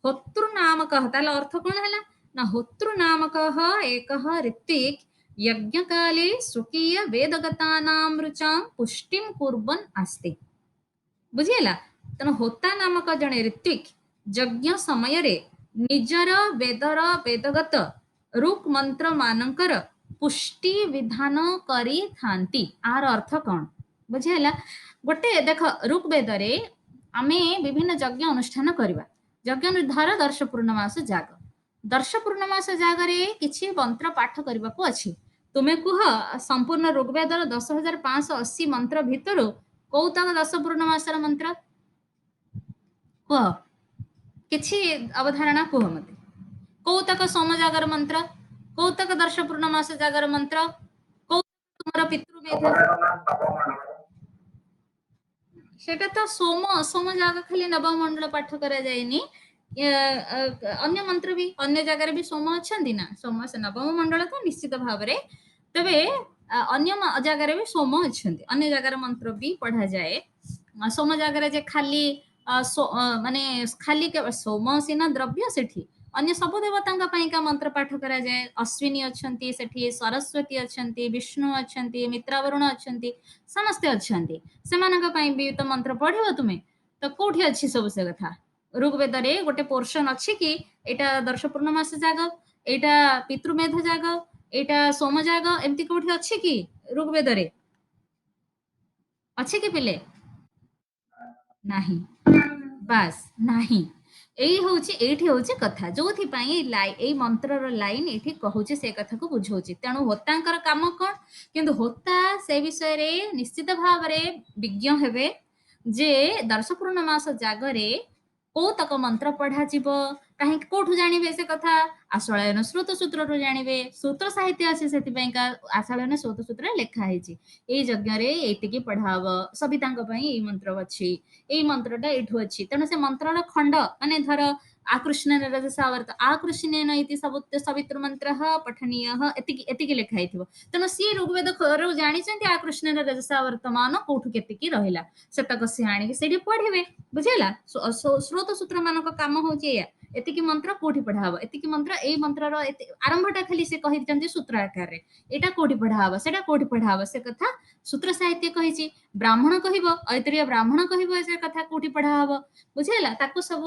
होतृ नामकः ताला अर्थ कोन हला ना होतृ नामकः एकः ऋत्विक यज्ञकाले स्वकीय वेदगतानां ऋचां पुष्टिं कुर्वन् अस्ति बुझिला तेणु होता नामक जने ऋत्विक यज्ञ समय रे निजर वेदर वेदगत रुक मंत्र मानकर पुष्टि विधान करी थांती आर अर्थ कौन बुझिला गोटे देख ऋग वेदरे आमे विभिन्न यज्ञ अनुष्ठान करबा यज्ञ निर्धार दर्श पूर्णमास जाग दर्श पूर्णमास जागरे किछि मंत्र पाठ करबा को अछि तुमे कुह संपूर्ण ऋग्वेदर 10,580 मंत्र भितर कौतक दश पूर्णमासर मंत्र कुह किछि अवधारणा कुह मते कौतक सोम जागर मंत्र कौतक दर्श पूर्णमास जागर मंत्र कौतक तुमर पितृमेध সেটা তো সোম সোম জায়গা খালি নবম মଣ୍ଡଳ ପାଠ କରାଯାଏନି ଅନ୍ୟ ମନ୍ତ୍ର ବି ଅନ୍ୟ ଜାଗାରେ ବି ସୋମ ଅଛନ୍ତି ନା ସୋମ ନବମ ମଣ୍ଡଳ ତ ନିଶ୍ଚିତ ଭାବରେ ତେବେ ଅନ୍ୟ ଜାଗାରେ ବି ସୋମ ଅଛନ୍ତି ଅନ୍ୟ ଜାଗାର ମନ୍ତ୍ର ବି ପଢାଯାଏ ସୋମ ଜାଗାରେ ଯେ ଖାଲି ମାନେ ଖାଲି ସୋମ ସିନା ଦ୍ରବ୍ୟ ସେଠି अन्य सब देवता पाइका मंत्र पाठ करा जाए अश्विनी अच्छी सेठी सरस्वती अच्छी विष्णु अच्छी मित्रावरुण अच्छी समस्ते अच्छी से भी तो मंत्र पढ़ो तुम्हें तो कौटी अच्छी सब से कथा ऋग्वेद गोटे पोर्शन अच्छी कि एटा दर्श पूर्णमास जाग एटा पितृमेध जाग एटा सोम जाग एमती कौटी अच्छी कि ऋग्वेद अच्छी कि पिले नहीं बास नहीं एई होची एठी होची कथा जोथि पई एई मंत्रर लाइन एठी कहूची से कथा को बुझौची तेणु होतांकर काम कोन किंतु होता से विषय रे निश्चित भाव रे विज्ञ हेबे जे दर्श पूर्णमास जागरे कौतक मंत्र पढ़ा जीव कहीं कोठु जानिबे से कथा आशळयन श्रुत सूत्र रु जानिबे सूत्र साहित्य अछि सेति पईका आशळयन श्रुत सूत्र लेखा हेची एई यज्ञ रे एतिकी पढ़ाव सबितांक पई एई मंत्र अछि एई मंत्रटा एठु अछि तेणु से मंत्रर खंड माने धर आकृष्णेन रजसावर्त आकृष्णेन इति सवितृ मंत्रः पठनीयः एतिकी एतिकी लेखा हेतिबो तेणु सी ऋग्वेद खरु जानिचंती आकृष्णेन रजसावर्तमान कोठु केतिकी रहिला सेतक से आनिके सेठी पढिबे बुझिला स्रोत सूत्र मानक काम होची या एतिकी मंत्र कोठी पढ़ाव एतिकी मंत्र एई मंत्रर आरंभटा खाली से कहिचंती सूत्र आकार रे एटा कोठी पढ़ाव सेटा कोठी पढ़ाव से कथा सूत्र साहित्य कहिची ब्राह्मण कहिबो ऐतरीय ब्राह्मण कहिबो से कथा कोठी पढ़ाव बुझिला ताकू सब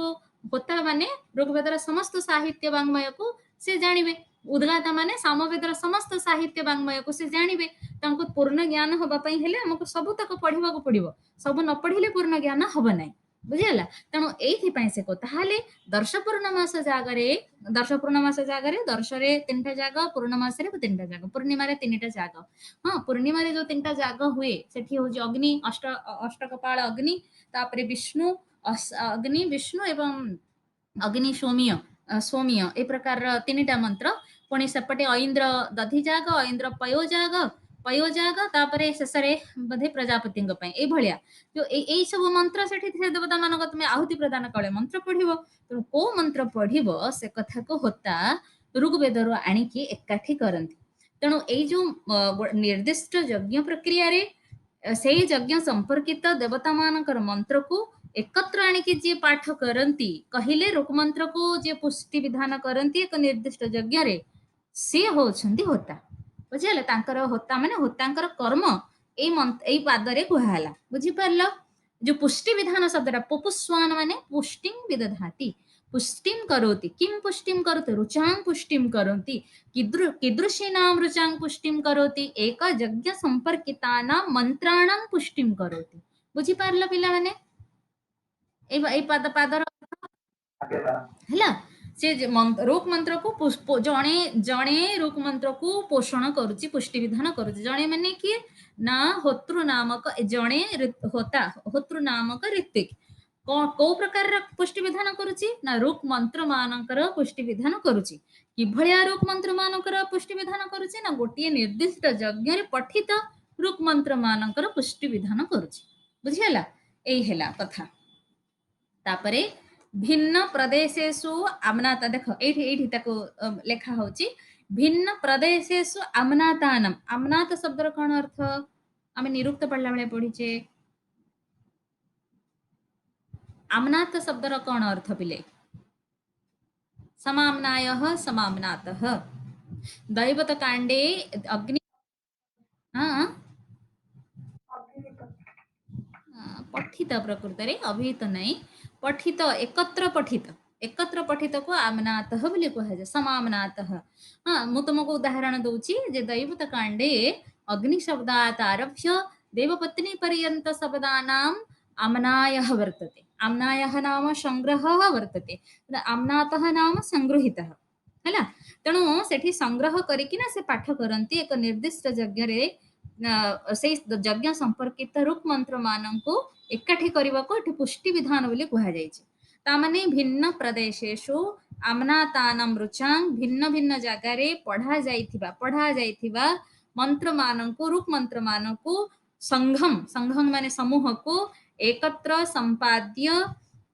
होता माने ऋग्वेदर समस्त साहित्य वाङ्मय को से जानिबे उद्गाता माने सामवेदर समस्त साहित्य वाङ्मय को से जानिबे तांको पूर्ण ज्ञान होबा पई हेले हमको सब तक पढ़िबा को पड़िबो सब न पढ़िले पूर्ण ज्ञान होबा नै बुझिला तेणु एथि पई से को ताहाले दर्श पूर्णमास जागरे दर्शरे 3टा जाग पूर्णमास रे 3टा जाग पूर्णिमा रे 3टा जाग हां पूर्णिमा रे जो 3टा जाग हुए सेठी हो अग्नि अष्टकपाल अग्नि तापरे विष्णु अग्नि विष्णु एवं अग्नि सौम्य ए प्रकार 3टा मंत्र पुणी सेपटे ऐन्द्र दधि जाग ऐन्द्र पयो जाग तापरे शेषरे बधे प्रजापति ए भलिया जो एई सब मंत्र सेठी देवता मानक तुमे आहुति प्रदान कले मंत्र पढ़िबो तो को मंत्र पढ़िबो से कथा को होता ऋग्वेदरु आनिकी एकाठी करंती तेणु एई जो निर्दिष्ट यज्ञ प्रक्रिया रे से यज्ञ संपर्कित देवता मानकर मंत्र को एकत्र आनिकी जे पाठ करंती कहिले ऋग मंत्र को जे पुष्टि विधान करंती एक निर्दिष्ट यज्ञ रे से होछंती होता बुझिले तांकर होता माने होतांकर कर्म एई पादरे कुहाला बुझि परलो जो पुष्टि विधान शब्दटा पुपुस्वान माने पुष्टिं विदधाति पुष्टिं करोति किं पुष्टिं करोति रुचां पुष्टिं करोति कीदृशीनां रुचां पुष्टिं करोति एक यज्ञ संपर्कितानां मंत्राणां पुष्टिं करोति बुझी पारल पिला माने ए पद पदर ହେଲା ସେ ରୁକ୍ ମନ୍ତ୍ରକୁ ଜଣେ ଜଣେ ରୁକ୍ ମନ୍ତ୍ରକୁ ପୋଷଣ କରୁଛି ପୁଷ୍ଟି ବିଧାନ କରୁଛି ଜଣେ ମାନେ କିଏ ନା ହୋତୃ ନାମକ ଜଣେ ହୋତୃ ନାମକ ଋତିକ କୋଉ ପ୍ରକାରର ପୁଷ୍ଟି ବିଧାନ କରୁଛି ନା ରୁକ୍ ମନ୍ତ୍ର ମାନଙ୍କର ପୁଷ୍ଟି ବିଧାନ କରୁଛି କିଭଳିଆ ରୁକ୍ ମନ୍ତ୍ର ମାନଙ୍କର ପୁଷ୍ଟି ବିଧାନ କରୁଛି ନା ଗୋଟିଏ ନିର୍ଦ୍ଦିଷ୍ଟ ଯଜ୍ଞରେ ପଠିତ ରୁକ୍ ମନ୍ତ୍ର ମାନଙ୍କର ପୁଷ୍ଟି ବିଧାନ କରୁଛି ବୁଝିହେଲା ଏଇ ହେଲା କଥା तापरे भिन्न प्रदेशेषु आमनाता देखो एठी एठी ताको लेखा होची भिन्न प्रदेशेषु आमनातानम आमनात शब्दर कोन अर्थ आमे निरुक्त पढला बेले पढिचे आमनात शब्दर कोन अर्थ पिले समामनायः समामनातः दैवत कांडे अग्नि हां पठित प्रकृत रे अभिहित नहीं पठित एकत्र पठित को आमनातः बोली कहा जाए समामनातः हाँ मु तुमको उदाहरण दूची जे दैवत कांडे अग्नि शब्दात् आरभ्य देवपत्नी पर्यंत शब्दानाम् आमनायः वर्तते आमनायः नाम संग्रहः वर्तते आमनातः नाम संगृहीतः ହେଲା ତେଣୁ ସେଠି ସଂଗ୍ରହ କରିକି ନା ସେ ପାଠ କରନ୍ତି ଏକ ନିର୍ଦ୍ଦିଷ୍ଟ ଯଜ୍ଞରେ ସେଇ ଯଜ୍ଞ ସମ୍ପର୍କିତ ରୁକ୍ ମନ୍ତ୍ର ମାନଙ୍କୁ ଏକାଠି କରିବାକୁ ଏଠି ପୁଷ୍ଟି ବିଧାନ ବୋଲି କୁହାଯାଇଛି ତାମାନେ ଭିନ୍ନ ପ୍ରଦେଶେଷୁ ଆମ୍ନାତାନମ ରୁଚାଂ ଭିନ୍ନ ଭିନ୍ନ ଜାଗାରେ ପଢା ଯାଇଥିବା ମନ୍ତ୍ର ମାନଙ୍କୁ ରୁକ୍ ମନ୍ତ୍ର ମାନଙ୍କୁ ସଂଘମ ମାନେ ସମୂହକୁ एकत्र संपाद्य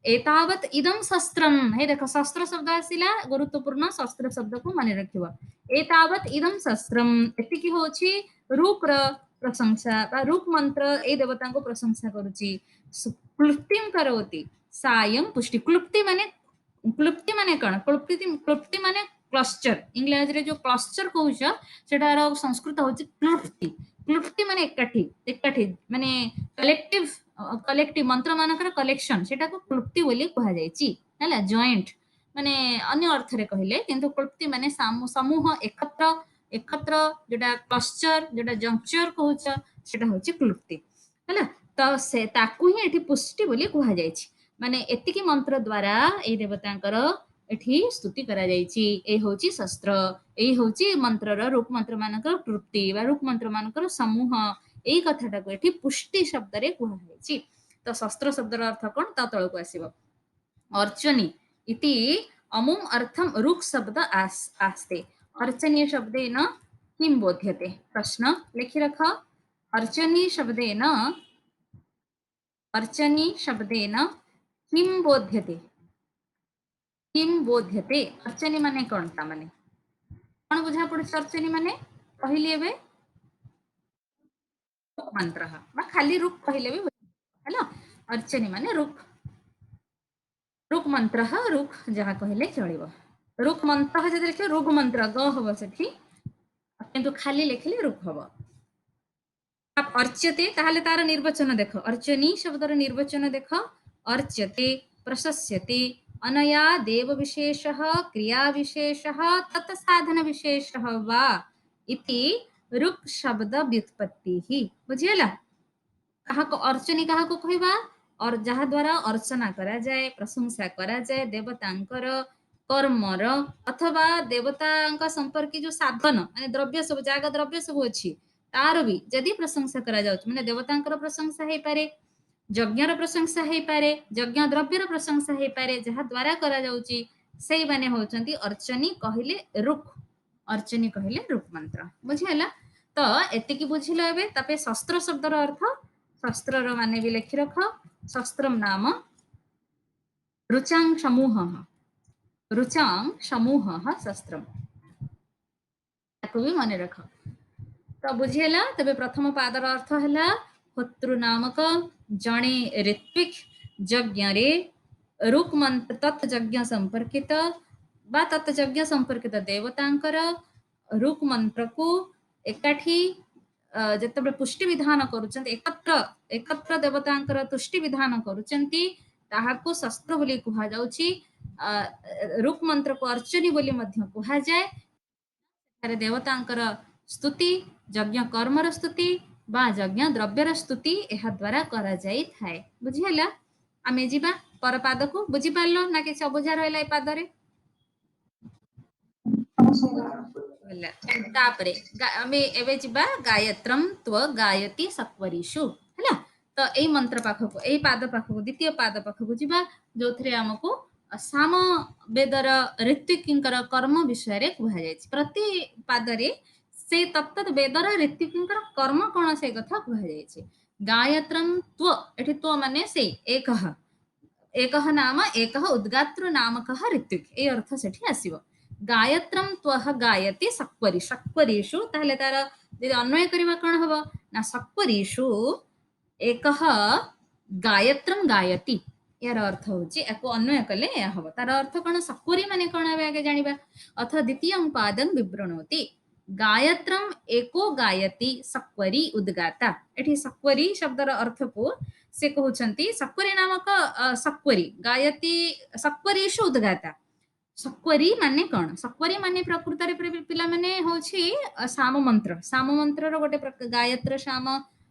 एतावत इदम शस्त्रम हे देखो शस्त्र शब्द आसिला गुरुत्वपूर्ण शस्त्र शब्द को माने रखिबो एतावत इदम शस्त्रम एतिकी होछि रूप र प्रशंसा बा रूप मंत्र ए देवता को प्रशंसा करूची क्लुप्तिम करोति सायं पुष्टि क्लुप्ति माने कण क्लुप्ति माने क्लस्टर इंग्लिश रे जो क्लस्टर कहउछ सेटार संस्कृत होछि क्लुप्ति माने एकाठी माने कलेक्टिव मंत्र मानकर कलेक्शन सेटा को क्लुप्ति बोली कहा जायछि हैला जॉइंट माने अन्य अर्थ रे कहिले किंतु क्लुप्ति माने समूह एकत्र जेटा क्लस्टर जेटा जंक्चर कहउछ सेटा होछि क्लुप्ति हैला तो से ताकू ही एठी पुष्टि बोली कहा जायछि माने एतिकी मंत्र द्वारा ए देवतांकर एठी स्तुति करा जायछि ए होछि शस्त्र ए होछि मंत्रर रूप मंत्र मानकर क्लुप्ति बा रूप मंत्र मानकर समूह एई कथाटा को एठी पुष्टि शब्द रे कहा जायछि तो शस्त्र शब्दर अर्थ कोन ता तळको आसीबो अर्चनी इति अमुम अर्थम रुक् शब्द आस्ते अर्चनीय शब्देन किं बोध्यते प्रश्न लिखि रख अर्चनी शब्देन किं बोध्यते अर्चनी माने कोन ता माने कोन बुझा पड़े अर्चनी माने कहली एबे मंत्र बा खाली रुक् कहले भी हैला अर्चनी माने रुक् मंत्र रुक् जहा कहले चलिबो रुक् मंत्र जदि लिखे रुग् मंत्र ग हबो सेठी किंतु खाली लिखले रुक् हबो अर्च्यते ताहले तार निर्वचन देख अर्चनी शब्दर निर्वचन देख अर्च्यते प्रशस्यते अनया देव विशेषः क्रिया विशेषः तत् साधन विशेषः वा इति रुक् शब्द व्युत्पत्ति ही बुझियला कहा को अर्चनी कहा को कहबा और जहा द्वारा अर्चना करा जाए प्रशंसा करा जाए देवतांकर कर्मर अथवा देवतांका संपर्की जो साधन माने द्रव्य सब जागा द्रव्य सब अछि तार भी जदि प्रशंसा करा जाउछ माने देवतांकर प्रशंसा हे पारे यज्ञर प्रशंसा हे पारे यज्ञ द्रव्यर प्रशंसा हे पारे जहा द्वारा करा जाउची सेई माने होचंती अर्चनी कहिले रुक् अर्चनी कहिले रुक् मंत्र बुझियला तो एतिकी बुझिलो एबे तपे शस्त्र शब्दर अर्थ शस्त्रर माने भी लिखि रख शस्त्रम नाम रुचां समूहः शस्त्रम ताको भी माने रख तो बुझियला तबे प्रथम पादर अर्थ हला होतृ नामक जणे ऋत्विक यज्ञ रे रुक् मंत्र तत् यज्ञ संपर्कित बा तत् यज्ञ संपर्कित देवतांकर रुक् मंत्र को एकाठी ଯେତେବେଳେ ପୁଷ୍ଟି ବିଧାନ କରୁଛନ୍ତି एकत्र देवतांकर तुष्टि विधान କରୁଛନ୍ତି ତାହାକୁ ଶସ୍ତ୍ର ବୋଲି କୁହାଯାଉଛି ରୁକ୍ ମନ୍ତ୍ରକୁ ଅର୍ଚ୍ଚନୀ ବୋଲି ମଧ୍ୟ କୁହାଯାଏ। ଏଠାରେ ଦେବତାଙ୍କର ସ୍ତୁତି, ଯଜ୍ଞ କର୍ମର ସ୍ତୁତି ବା ଯଜ୍ଞ ଦ୍ରବ୍ୟର ସ୍ତୁତି ଏହା ଦ୍ୱାରା କରାଯାଇଥାଏ। ବୁଝିହେଲା? ଆମେ ଯିବା ପର ପାଦକୁ। ବୁଝିପାରିଲ ନା କିଛି ଅବୁଝା ରହିଲା ଏ ପାଦରେ? ହେଲା। ତାପରେ ଆମେ ଏବେ ଯିବା ଗାୟତ୍ରମ୍ ତ୍ୱ ଗାୟତି ସତ୍ୱରୀଷୁ। ହେଲା? ତ ଏଇ ମନ୍ତ୍ର ପାଖକୁ, ଏଇ ପାଦ ପାଖକୁ, ଦ୍ୱିତୀୟ ପାଦ ପାଖକୁ ଯିବା, ଯୋଉଥିରେ ଆମକୁ ସାମ ବେଦର ଋତ୍ୱିକଙ୍କର କର୍ମ ବିଷୟରେ କୁହାଯାଇଛି। ପ୍ରତି ପାଦରେ ସେ ତତ୍ତତ୍ ବେଦର ଋତ୍ୱିକଙ୍କର କର୍ମ କଣ ସେ କଥା କୁହାଯାଇଛି। ଗାୟତ୍ରମ୍ ତ୍ୱ, ଏଠି ତ୍ୱ ମାନେ ସେଇ ଏକଃ, एकः नाम एकः उद्गातृ नामकः ऋत्विक्, ए अर्थ सेठी आसीबो। गायत्रम त्वह गायति सक्वरी, सक्वरीषु ताहले तार यदि अन्वय करिबा कोन हबो ना सक्वरीषु एकः गायत्रम गायति, यार अर्थ होची एको अन्वय कले या हबो। तार अर्थ कोन, सक्वरी माने कोन हबे आगे जानिबा। अथ द्वितीयं पादं विवृणोति। गायत्रम एको गायति सक्वरी उद्गाता। एठी सक्वरी शब्दर अर्थ को से कहउछंती सक्वरी नामक सक्वरी गायति सक्वरीषु उद्गाता। सक्वरी माने कोन, सक्वरी माने प्रकृत रे पिला माने होछि साम मंत्र, साम मंत्र रो गोटे गायत्र साम,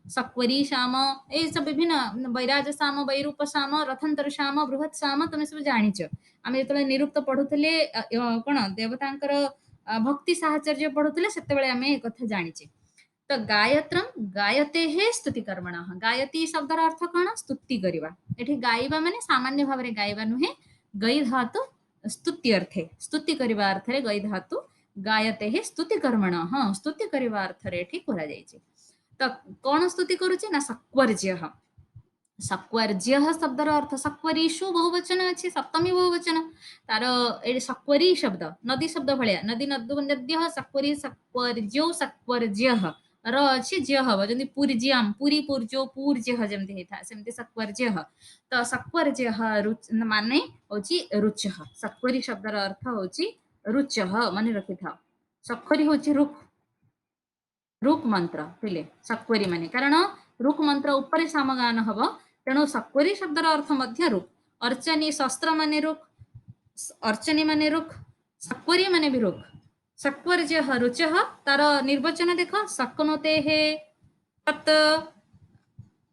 सक्वरी साम, ए सब विभिन्न वैराज साम, वैरूप साम, रथंतर साम, बृहत साम तमे सब जानिछ। आमे जेतले निरुक्त पढुतले कोन देवतांकर भक्ति साहचर्य पढुतले सेतेबेले आमे ए कथा जानिछे। तो गायत्रम गायते हे स्तुति कर्मण, गायती शब्दर अर्थ कौन, स्तुति करिबा। एठी गाइबा माने सामान्य भावरे गाइबा नुहे, गई धातु स्तुति अर्थे, स्तुति करिबा अर्थरे गई धातु, गायते हे स्तुति कर्मण, हाँ स्तुति करिबा अर्थरे एठी करा जायछि। तो कौन स्तुति करूछि ना सक्वर्ज्यः, सक्वर्ज्यः शब्दर अर्थ, सक्वरीषु बहुवचन अछि, सप्तमी बहुवचन, तार ए सक्वरी शब्द नदी शब्द भलिया, नदी नदु नद्यः सक्वरी सक्वर्ज्यो सक्वर्ज्यः र अछि ज्य हबो, जंदी पूर्ज्यम, पूरी पूर्जो पूर्ज्यः जेमति हेता सेमति सक्वर्ज्यः। तो सक्वर्ज्यः माने होछि रुचः, सक्वरी शब्दर अर्थ होछि रुचः, माने रखिथा। सक्वरी होछि रुक, रुक मंत्र पिले सक्वरी माने, कारण रुक मंत्र ऊपर सामगान हबो, तेणु सक्वरी शब्दर अर्थ मध्य रुक। अर्चनी शस्त्र माने रुक, अर्चनी माने रुक, सक्वरी माने भी रुक। सक्वर्ज्यः रुचः, तार निर्वचन देखो, शक्नोते हे तत्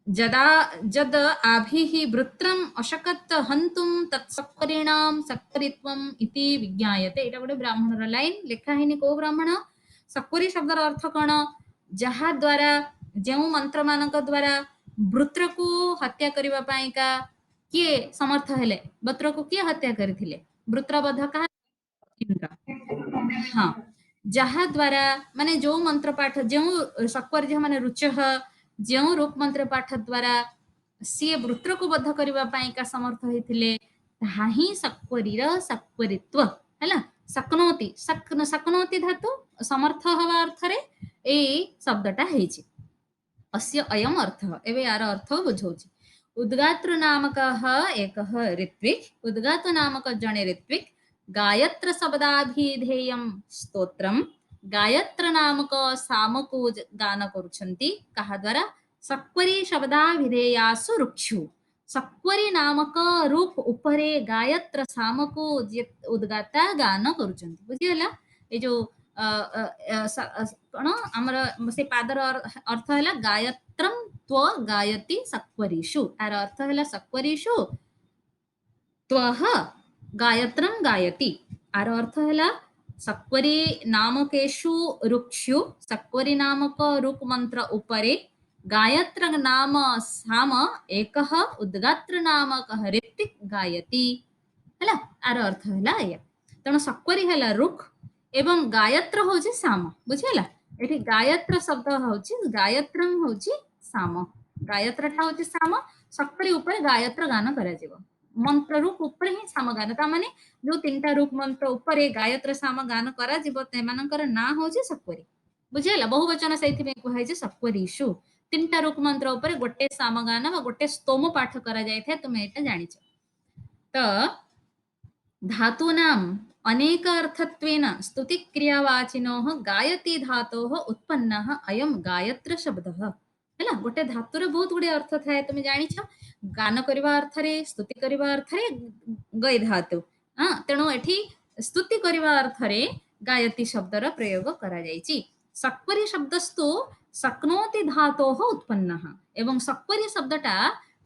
जदा जद आभिः वृत्रम् अशकत् हन्तुं तत् सक्वरीणां सक्वरीत्वम् इति विज्ञायते। एटा गोटे ब्राह्मणर लाइन लेखा हेनी, को ब्राह्मण, सक्वरी शब्दर अर्थ कोन, जहा द्वारा जेउ मंत्र मानक द्वारा वृत्र को हत्या करिबा पाइका किए समर्थ हेले, वृत्र को किए हत्या करिथिले, वृत्रवध कहा, इंद्र। हाँ, जहा द्वारा माने जो मंत्र पाठ, जो सक्वर्ज्य माने रुचः, जो रूप मंत्र पाठ द्वारा सी वृत्र को बद्ध करिबा पाइका समर्थ होइथिले, ताहा ही सक्वरीर सक्वरीत्व हैला। सक्नोति, सक्नोति धातु समर्थ हवा अर्थरे ए शब्दटा हेछि, अस्य अयम अर्थ। एबे यार अर्थ बुझौछि। उद्गात्र नामकः एकः ऋत्विक्, उद्गात नामक जने ऋत्विक्, गायत्र शब्दाभिधेयं स्तोत्रम, गायत्र नामक सामको गान करुछन्ति कहा द्वारा, सक्वरी शब्दाभिधेयासु रुक्षु। सक्वरी नामक रूप उपरे गायत्र सामको उद्गाता गान करुछन्ति। बुझिहला? ए जो कौन आमर से पादर अर्थ है गायत्रम त्व गायति सक्वरीषु, तार अर्थ है सक्वरीषु त्वह गायत्रम गायति, आर अर्थ है सक्वरी नामकेषु रुक्षु, सक्वरी नामक रूप मंत्र उपरे गायत्र नाम साम एकः उद्गात्र नामक ऋत्विक् गायति हैला। आर अर्थ है या, तेणु सक्वरी है रुख एवं गायत्र होछि साम। बुझिला? एठी गायत्र शब्द होछि, गायत्रम होछि साम, गायत्रटा होछि साम, सक्वरी ऊपर गायत्र गान करा जिवो, मंत्र रूप ऊपर ही साम गान, ता माने जो तीनटा रूप मंत्र ऊपर गायत्र साम गान करा जिवो तेमानकर ना होछि सक्वरी। बुझिला? बहुवचन सहित में कहै छै सक्वरीषु, तीनटा रूप मंत्र ऊपर गोटे साम गान वा गोटे स्तोम पाठ करा जाय थे, तुमे एटा जानिछ। त धातूनां अनेक अर्थत्वेन स्तुतिक्रियावाचिनोः गायति धातोः उत्पन्नः अयं गायत्र शब्दः हैला। गोटे धातुर बहुत गुड़े अर्थ थाए, तुम जानिछ, गान करबा अर्थरे, स्तुति करबा अर्थरे गई धातु, ତେଣୁ ଏଠି ସ୍ତୁତି କରିବା ଅର୍ଥରେ ଗାୟତି ଶବ୍ଦର ପ୍ରୟୋଗ କରାଯାଇଛି। ସକ୍ପରି ଶବ୍ଦସ୍ତୁ ଶକ୍ନୋତି ଧାତୋଃ ଉତ୍ପନ୍ନଃ ଏବଂ ସକ୍ପରି ଶବ୍ଦଟା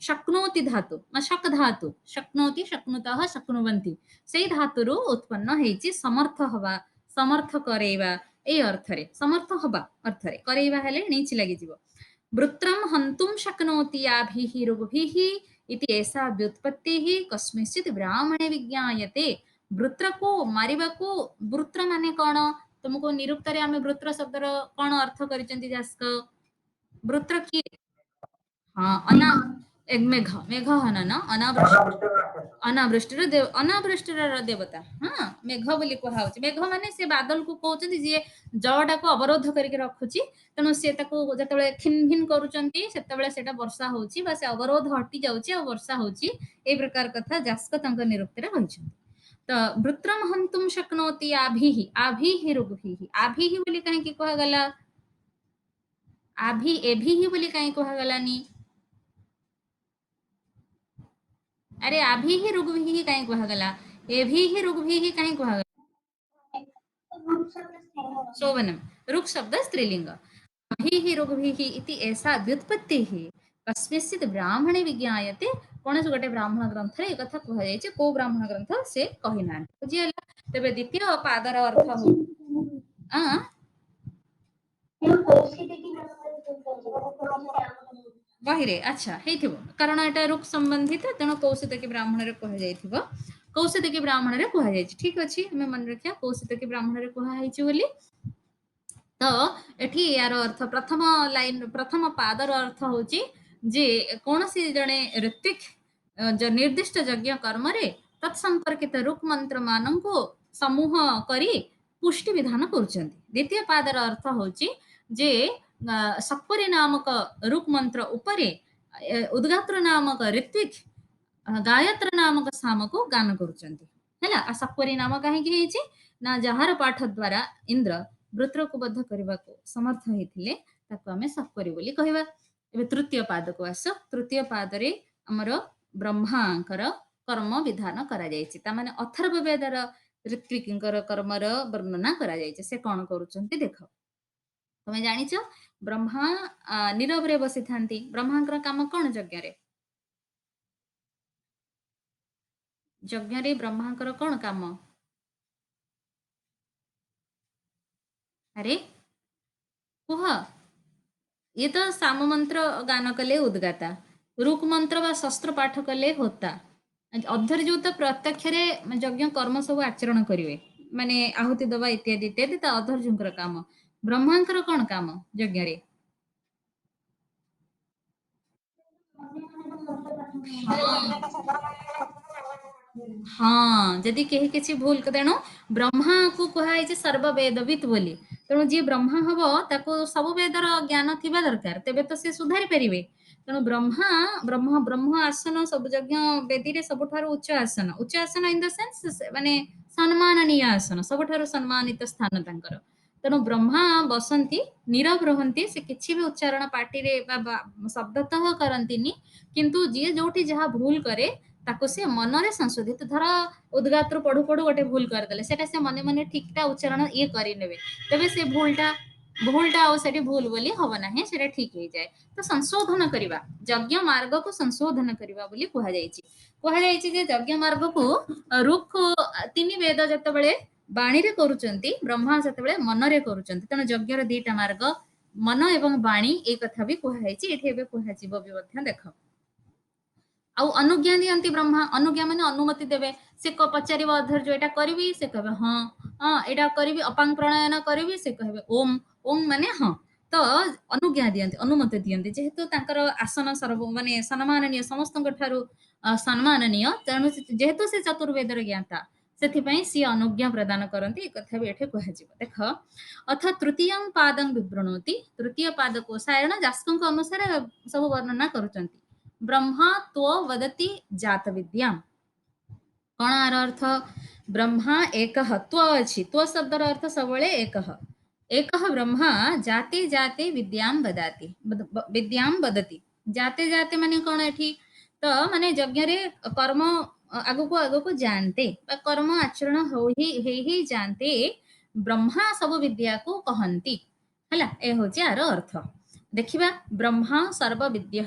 ଶକ୍ନୋତି ଧାତୁ ବା ଶକ୍ ଧାତୁ ଶକ୍ନୋତି ଶକ୍ନୁତଃ ଶକ୍ନୁବନ୍ତି ସେଇ ଧାତୁରୁ ଉତ୍ପନ୍ନ ହେଇଛି ସମର୍ଥ ହବା ସମର୍ଥ କରେଇବା ଏଇ ଅର୍ଥରେ ସମର୍ଥ ହବା ଅର୍ଥରେ କରେଇବା ହେଲେ ନିଚ ଲାଗିଯିବ। वृत्रं हन्तुं शक्नोति याभिः ऋग्भिः इति एषा व्युत्पत्तिः कस्मिंश्चित् ब्राह्मणे विज्ञायते। वृत्र को मारिबाकू वृत्र माने कौन तुमको निरुक्तरे आमे वृत्र शब्दर कौन अर्थ करिसेंती जास्क वृत्र की हाँ अना एक मेघ मेघ हनन अनावृष्टि अनावृष्टिर देवता हाँ मेघ बोली कहाउछि मेघ माने से बादल को कहउछन्ती जे जळटा को अवरोध करके रखुछि तेणु से ताको जतबेले खिन खिन करूछन्ती सेतबेले सेटा वर्षा होउछि बा से अवरोध हटि जाउछि आ वर्षा होउछि ए प्रकार कथा जास्क तंक निरुक्तरे कहउछन्ती। तो वृत्रम हन्तुम शक्नोति आभिः ऋग्भिः आभिः बोली काहे कि कहा गला आभि एभिः बोली काहे कहा गलानी अरे आभिः ऋग्भिः काहे कहा गला एभिः ऋग्भिः काहे कहा गला शोभनम ऋक् शब्द स्त्रीलिंग आभिः ऋग्भिः इति ऐसा व्युत्पत्तिः कस्मिंश्चित् ब्राह्मणे विज्ञायते कौन गोटे ब्राह्मण ग्रंथ रे कथा कह जायछि को ब्राह्मण ग्रंथ से कहि ना बुझियला तबे द्वितीय पादर अर्थ हो आ बहिरे अच्छा हेथिबो कारण एटा रुक संबंधित तेणु कौशितकी ब्राह्मण रे कह जायथिबो कौशितकी ब्राह्मण रे कह जायछि ठीक अछि हमें मन रखिया कौशितकी ब्राह्मण रे कह हाइछि बोली तो एठी यार अर्थ प्रथम लाइन प्रथम पादर अर्थ होची जे कौनसी जणे ऋत्विक जो निर्दिष्ट यज्ञ कर्म रे तत्संपर्कित रुक मंत्र मानंको समूह करी पुष्टि विधान करुचंती। द्वितीय पादर अर्थ होची जे सप्परी नामक रुक मंत्र उपरे उद्गात्र नामक ऋत्विक गायत्र नामक सामको गान करुचंती हैला आ सप्परी नाम काहेकि ହେଇଛି ନା ଯାହାର ପାଠ ଦ୍ୱାରା ଇନ୍ଦ୍ର ବୃତ୍ରକୁ ବଦ୍ଧ କରିବାକୁ ସମର୍ଥ ହେଇଥିଲେ ତାକୁ ଆମେ ସପ୍ପରି ବୋଲି କହିବା। ଏବେ ତୃତୀୟ ପାଦକୁ ଆସ ତୃତୀୟ ପାଦରେ ଆମର ବ୍ରହ୍ମାଙ୍କର କର୍ମ ବିଧାନ କରାଯାଇଛି ତାମାନେ ଅଥର୍ବ ବେଦର ଋତ୍ବିକଙ୍କର କର୍ମର ବର୍ଣ୍ଣନା କରାଯାଇଛି ସେ କଣ କରୁଛନ୍ତି ଦେଖ ତମେ ଜାଣିଛ ବ୍ରହ୍ମା ନୀରବରେ ବସିଥାନ୍ତି ବ୍ରହ୍ମାଙ୍କର କାମ କଣ ଯଜ୍ଞରେ ଯଜ୍ଞରେ ବ୍ରହ୍ମାଙ୍କର କଣ କାମ अरे कुह ये तो साम मंत्र गान कले उद्गाता रुक मंत्र बा शस्त्र पाठ कले होता अधर्युत प्रत्यक्ष यज्ञ कर्म सब आचरण करेंगे माने आहुति दबा इत्यादि इत्यादि ता अधर्जुंकर काम ब्रह्मांकर कौन काम यज्ञ रे हाँ जदि केही किछि भूल तेणु ब्रह्मा को कहाई सर्ववेदवित बोली तेणु जी ब्रह्मा हम ताको सब वेदर ज्ञान थिबा दरकार तेबे तो से सुधारी परिबे तेणु ब्रह्मा ब्रह्म ब्रह्म आसन सब यज्ञ वेदी रे सबठारु उच्च आसन इन द सेंस माने सम्माननीय आसन सबठारु सम्मानित स्थान तांकर तेणु ब्रह्मा बसंती नीरव रहंती से किछि भी उच्चारण पार्टी रे बा शब्दतः करंतीनी किंतु जी जोठी जहा भूल करे ताको से मनरे संशोधित धर उद्गात्र पढ़ु पढ़ु गोटे भूल करदेले सेटा से मने मने ठीकटा उच्चारण ये करि नेबे तबे से भूलटा आ सेठी भूल बोली हब नाही सेटा ठीक हो जाए तो संशोधन करिबा यज्ञ मार्ग को संशोधन करिबा बोली कहा जायछि जे यज्ञ मार्ग को रुख तीन वेद जतबेले बाणी रे करूचंती ब्रह्मा जतबेले मन रे करूचंती तेणु यज्ञर दीटा मार्ग मन एवं बाणी ए कथा भी कहा जायछि एठी एबे कहा जिवो भी मध्य देखो आउ अनुज्ञा दियंती ब्रह्मा अनुज्ञा माने अनुमति देवे से पचारिब अधर्य एटा करिवि से कहबे हाँ हाँ एटा करिवि अपांग प्रणयन करिवि से कहबे ओम ओम माने हाँ तो अनुज्ञा दियंती अनुमति दियंती जेहेतु तांकर आसन सर्व माने सम्माननीय समस्तଙ୍କ ଠାରୁ सम्माननीय तेणु जेहेतु से चतुर्वेदर ज्ञाता ସେଥିପାଇଁ ସିଏ ଅନୁଜ୍ଞା ପ୍ରଦାନ କରନ୍ତି ଏ କଥା ବି ଏଠି କୁହାଯିବ ଦେଖ ଅଥ ତୃତୀୟଂ ପାଦଂ ବିବୃଣୋତି ତୃତୀୟ ପାଦକୁ ସାୟଣ ଯାସ୍କଙ୍କ ଅନୁସାରେ ସବୁ ବର୍ଣ୍ଣନା କରୁଛନ୍ତି ब्रह्मा तो वदति जात विद्या कौन आर अर्थ ब्रह्मा एक त्व अच्छी त्व शब्दर अर्थ सबले एक ब्रह्मा जाते जाते विद्यां वदति जाते जाते माने कौन एठी तो माने यज्ञ रे कर्म आगु को जानते कर्म आचरण ही जानते ब्रह्मा सब विद्या को कहंती हला ए होची आरो अर्थ देखिबा ब्रह्मा सर्व विद्य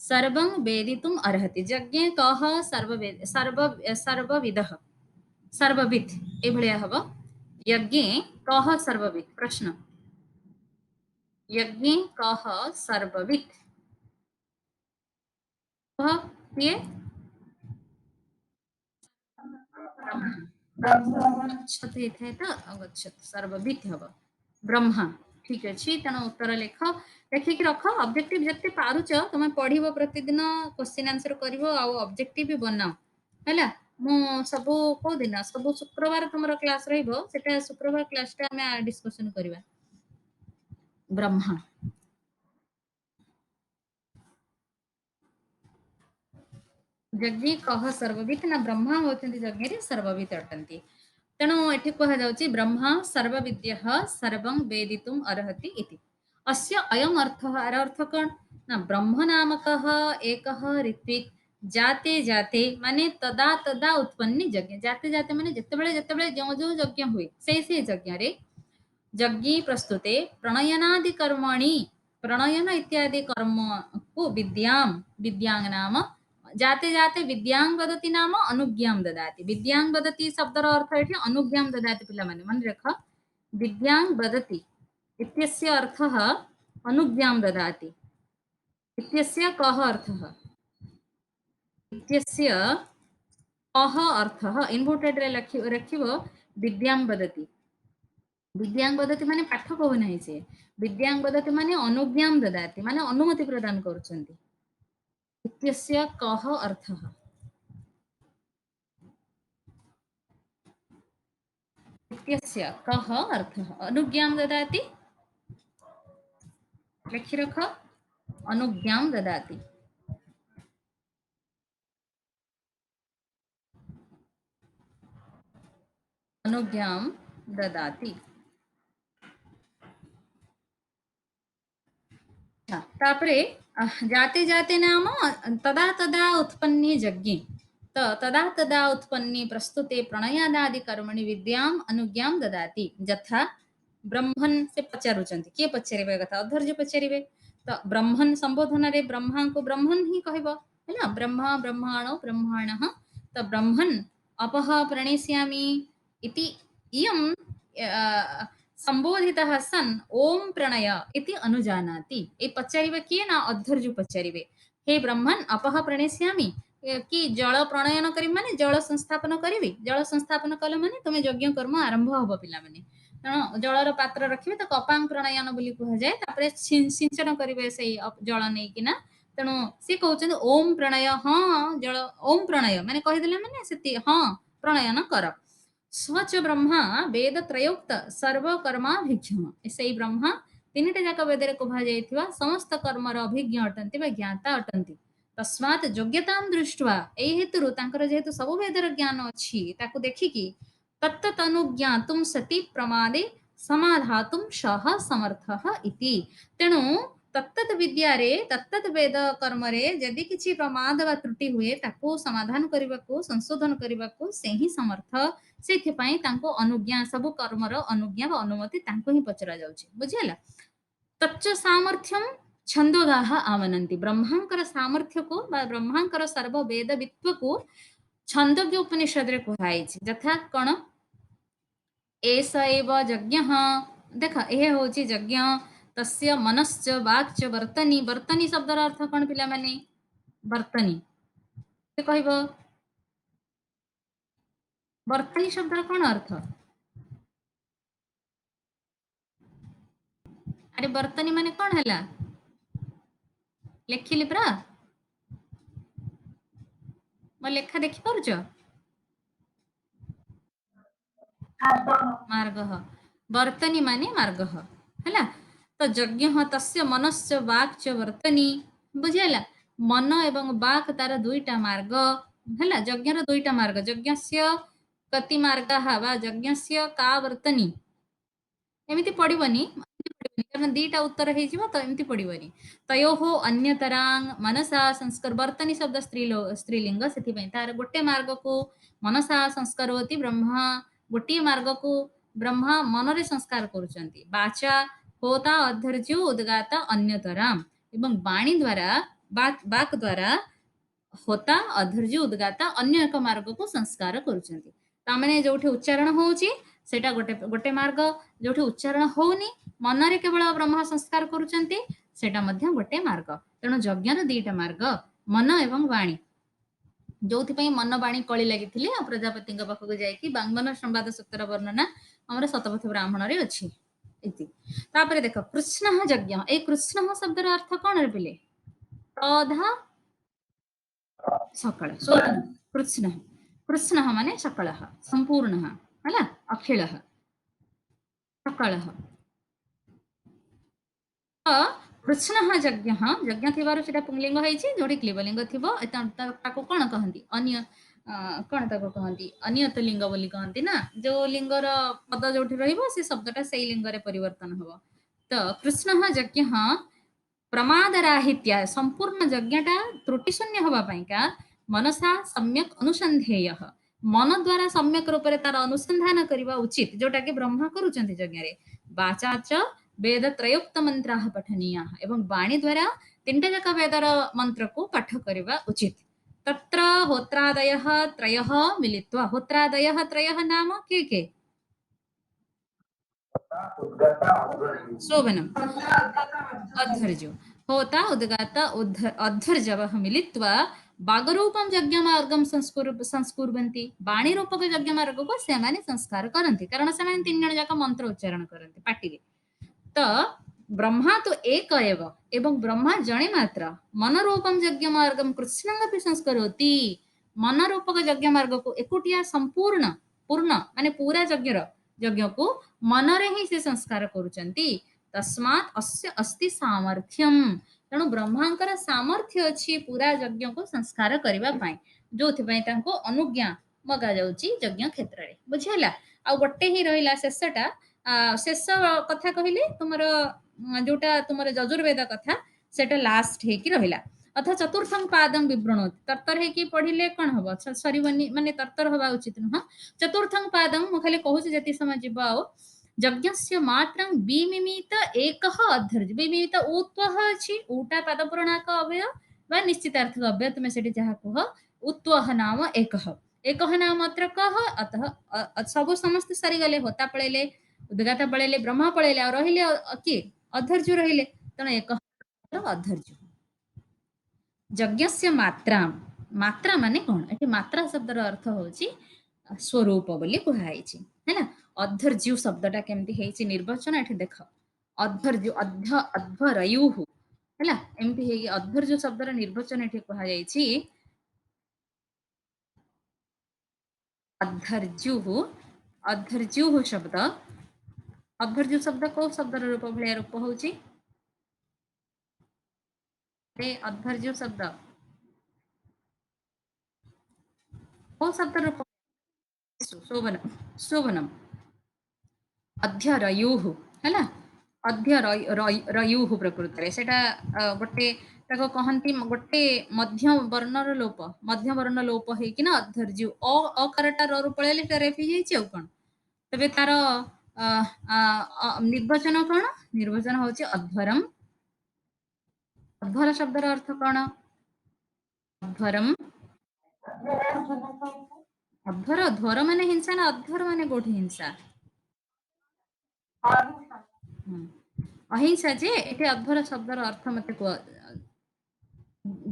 सर्वं वेदितुम अर्हति यज्ञ कह सर्वविदः सर्वविद ए भलिया हबो यज्ञ कह सर्वविद प्रश्न यज्ञ कह सर्वविद कह किए गच्छतु इथे तो अगच्छतु सर्वविद हब ब्रह्मा ठीक अच्छे तेणु उत्तर लेख लेखिक रख ऑब्जेक्टिव जत्ते पारुच तुम पढ़िबो प्रतिदिन क्वेश्चन आंसर करिवो आ ऑब्जेक्टिव भी बनाओ हैला मु सब को दिन सब शुक्रवार तुमरो क्लास रहइबो सेटा शुक्रवार क्लास टा हमें डिस्कशन करिवा ब्रह्मा यज्ञ कह सर्वविद ना ब्रह्मा होचंती यज्ञ रे सर्वविद अटंती तेणु एठी कहा जाउची ब्रह्मा सर्वविद्यः सर्वं वेदितुम अर्हति इति अस्य अयम अर्थः अर अर्थ कोन ना ब्रह्म नामकः एकः ऋत्विक जाते जाते माने तदा तदा उत्पन्नी यज्ञ जाते जाते माने जेतेबेले जो जो यज्ञ हुए से यज्ञ रे यज्ञ प्रस्तुते प्रणयनादि कर्मणि प्रणयन इत्यादि कर्म को विद्यांग नाम जाते जाते विद्यांग वदति नाम अनुज्ञां ददाति विद्यांग वदति शब्दर अर्थ एठी अनुज्ञां ददाति पिला माने मन रख विद्यांग वदति इत्यस्य अर्थः अनुज्ञां ददाति इत्यस्य कः अर्थः इत्यस्य कः अर्थः इन्वर्टेड रे रखिबो विद्यांग वदति विद्यांग वदति माने पाठ कहू नाही से विद्यांग वदति माने अनुज्ञां ददाति माने अनुमति प्रदान करूछन्ति इत्यस्य कः अर्थः इत्यस्य कः अर्थः अनुज्ञां ददाति लिखि रख अनुज्ञां ददाति अनुज्ञां ददाति तापरे जाते जाते नाम तदा तदा उत्पन्ने यज्ञे तदा तदा उत्पन्ने प्रस्तुते प्रणयादादि कर्मणि विद्याम् अनुज्ञां ददाति यथा ब्रह्मन् से पचारुचंती किए पचारिबे कथा अधर्य पचारिबे तो ब्रह्मन् संबोधन रे ब्रह्मा को ब्रह्मन् ही कहबो हैना ब्रह्मा ब्रह्माणो ब्रह्माणः तो ब्रह्मन् अपः प्रणेष्यामि इति इयं संबोधितः सन् ओम प्रणय इति अनुजानाति ए पचारिबे किए ना अधर्जु पचारिबे हे ब्रह्मन् अपह प्रणेष्यामि कि जल प्रणयन करी माने जल संस्थापन करिवि जल संस्थापन कले माने तुमे यज्ञ कर्म आरंभ हबो पिला माने तेणु जलर पात्र रखिबे तो कपांग प्रणयन बोली कह जाए तापरे सिंचन करिवे से जल नै किना तेणु से कहउछन ओम प्रणय हां जल ओम प्रणय माने कहि देले माने सेति हां प्रणयन कर स्वच ब्रह्मा वेद त्रयोक्त सर्वकर्माभिज्ञ से ब्रह्मा तीनिटा जाक वेद कहा जाइथिबा समस्त कर्मर अभिज्ञ अटंती बा ज्ञाता अटंती तस्मात् योग्यतां दृष्ट्वा एई हेतुरु तांकर जेहेतु सब वेदर ज्ञान अछि ताकु देखिकी तत्तनुज्ञातुं सति प्रमादे समाधातुं सह समर्थः इति तेणु तत्तत् विद्यारे तत्तत् वेद कर्मरे यदि किछि प्रमाद वा त्रुटि हुए ताकू समाधान करबाकू संशोधन करबाकू से ही समर्थ सेथिपाई तांको अनुज्ञा सब कर्मर अनुज्ञा वा अनुमति तांको ही पचरा जाउछि बुझिला तच्च सामर्थ्यम छंदोदाह आवनन्ति ब्रह्मांकर सामर्थ्य को बा ब्रह्मांकर सर्व वेद वित्व को छंदोग्य उपनिषद रे कुहाइछि यथा कण एष एव यज्ञः देख ए होछि यज्ञ तस्य मनश्च वाक्च वर्तनी वर्तनी शब्दर अर्थ कौन पिला माने वर्तनी से कहबो वर्तनी शब्दर कौन अर्थ अरे वर्तनी माने कौन हैला लेखिली परा मो लेखा देखि पारुछ मार्ग वर्तनी माने मार्ग हैला तो यज्ञ तस्य मनश्च वाक्च वर्तनी बुझिला मन एवं वाक तार दुईटा मार्ग हैला यज्ञर दुईटा मार्ग यज्ञस्य कति मार्गाः वा यज्ञस्य का वर्तनी एमिति पडिबनी कारण दीटा उत्तर ହେଇଯିବ ତ ଏମିତି ପଡିବନି। ତୟୋଃ ଅନ୍ୟତରାଂ मनसा संस्कार ବର୍ତ୍ତନି ଶବ୍ଦ ସ୍ତ୍ରୀଲିଙ୍ଗ ସେଥିପାଇଁ ତାର ଗୋଟେ ମାର୍ଗକୁ मनसा ସଂସ୍କାରୋତି ବ୍ରହ୍ମା ଗୋଟିଏ ମାର୍ଗକୁ ବ୍ରହ୍ମା ମନରେ ସଂସ୍କାର କରୁଛନ୍ତି। ବାଚା ହୋତା ଅଧୈର୍ଯ୍ୟ ଉଦ୍ଗାତ ଅନ୍ୟତରାମ୍ ଏବଂ ବାଣୀ ଦ୍ୱାରା ବାକ୍ ଦ୍ୱାରା होता अधर्ज्य उद्गाता अन्य एक मार्ग को संस्कार करुचंती तामने जोठी उच्चारण होउची सेटा गोटे गोटे मार्ग जोठी उच्चारण होउनी मनरे केवल ब्रह्म संस्कार करुचंती सेटा मध्य गोटे मार्ग तेणु यज्ञर दीटा मार्ग मन एवं वाणी जोथिपई मन वाणी कଳି ଲାଗିଥିଲେ प्रजापतिଙ୍କ ପାଖକୁ ଯାଇକି ବାଙ୍ଗମନ ସମ୍ବାଦ ସୂତ୍ର ବର୍ଣ୍ଣନା ଆମର ଶତପଥ ବ୍ରାହ୍ମଣ ରେ ଅଛି ଇତି ତାପରେ ଦେଖ କୃଷ୍ଣଃ ଯଜ୍ଞ এই କୃଷ୍ଣଃ ଶବ୍ଦର अर्थ କଣ ରେ ପିଲେ तधा सकल कृष्ण कृष्ण माने सकल संपूर्ण है अखिल सकल तो कृष्ण यज्ञ यज्ञ थी पुंलिंग जोड़ी क्लीबलिंग थी कौन कहती अन्य कौन ताको कहती अनियत लिंग बोली कहती ना जो लिंगर पद जो रही शब्दटा से लिंग परिवर्तन हम तो कृष्ण यज्ञ प्रमादराहित्या संपूर्ण यज्ञटा त्रुटिशून्य हवापाइका मनसा सम्यक अनुसंधेय मन द्वारा सम्यक रूप से तार अनुसंधान करने उचित जोटा कि ब्रह्मा करुचंती यज्ञ रे वाचा च वेद त्रयोक्त मंत्रा पठनीय एवं वाणी द्वारा तीनटा जाक वेदर मंत्र को पाठ करने उचित तत्र होत्रादयः त्रयः मिलित्वा होत्रादयः त्रयः नाम के शोभनम् अध्वर्जो होता उद्गाता अध्वर्जवः मिलित्वा बागरूपं यज्ञमार्गं संस्कुर्वन्ति वाणी रूपक यज्ञमार्ग को सेमाने संस्कार करन्ति कारण सेमाने तीन जण जाक मंत्र उच्चारण करन्ति पाटिरे तो ब्रह्मा तो एक एवं ब्रह्मा जणे मात्र मनरूपम यज्ञ मार्गम कृष्णंगपि संस्करोति मनरूपक यज्ञ मार्ग को एकुटिया संपूर्ण पूर्ण माने पूरा यज्ञ को मनरे ही से संस्कार करुचंती तस्मात् अस्य अस्ति सामर्थ्यम तेणु ब्रह्मांकर सामर्थ्य अच्छी पूरा यज्ञ को संस्कार करबा पाई जोथिपई तांको अनुज्ञा मगा जाउची यज्ञ क्षेत्र रे बुझिला आ गोटे ही रहिला शेषटा शेष कथा कहले तुमर जोटा तुमर यजुर्वेद कथा सेटा लास्ट हे कि रहिला अथ चतुर्थं पादं विवृणोति तर्तर हे कि पढिले कोन हबो सरीबनी माने तर्तर हबा उचित न चतुर्थं पादं मु खाली कहूची जति समय जीव आ यज्ञस्य मात्रं विमिमित एकः अध्यर्ज विमिमित उत्वह अछि ऊटा पाद पूर्णाक अव्यय बा निश्चितार्थ अव्यय तुमे सेठी जहा कह उत्वह नाम एकः एकः नाम अत्र कह अतः सब समस्त सरी गले होता पळेले उद्गाता पळेले ब्रह्मा पळेले और रहिले किए अधर्ज रहिले तेणु एक अधर्ज यज्ञस्य मात्रा मात्रा माने कौन एठी मात्रा शब्दर अर्थ होची स्वरूप बोली कुहाइछि हैना अधर्ज्यु शब्दटा केमति हेछि निर्वचन एठी देख अधर्ज्यु अध्वरयुः हैला एमति हेइ अधर्ज्यु शब्दर निर्वचन एठी कुहाइछि अधर्ज्युः अधर्ज्युः शब्द अधर्ज्यु शब्द को शब्दर रूप भलिया रूप होची अधर्ज्यु शब्द को शब्द रूप शोभन शोभनम अध्यरयुः हैला अध्यरयुः प्रकृति सेटा गोटे ताको कहंती गोटे मध्य वर्णर लोप मध्य वर्ण लोप हे कि ना अधर्ज्यु अकारटा र पळेले ता रेफी जाइछि औ कोन तबे तार निर्वचन कोन निर्वचन होछि अध्वरम अध्वर शब्दर अर्थ कोन अध्वरम अध्वर ध्वर माने हिंसा ना अध्वर माने गोठी हिंसा अहिंसा जे एटे अध्वर शब्दर अर्थ मते को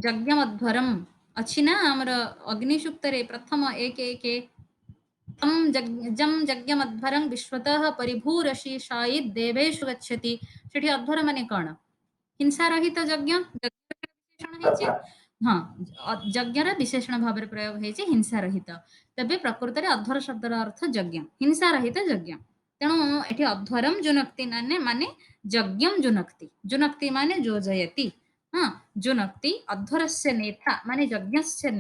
यज्ञम अध्वरम अछि ना हमर अग्निशुक्त रे प्रथम एक तम जम यज्ञम अध्वरं विश्वतः परिभूरशि शायिद देवेषु गच्छति सेठी अध्वर माने कोन हिंसा रहित यज्ञ विशेषण हेछि हाँ यज्ञर विशेषण भाव प्रयोग हेछि हिंसा रहित तबे प्रकृत रे अध्वर शब्दर अर्थ यज्ञ हिंसा रहित यज्ञ तेणु एठी अध्वरम जुनक्ति माने यज्ञम जुनक्ति माने योजयति हाँ जुनक्ति अध्वरस्य नेता माने यज्ञस्य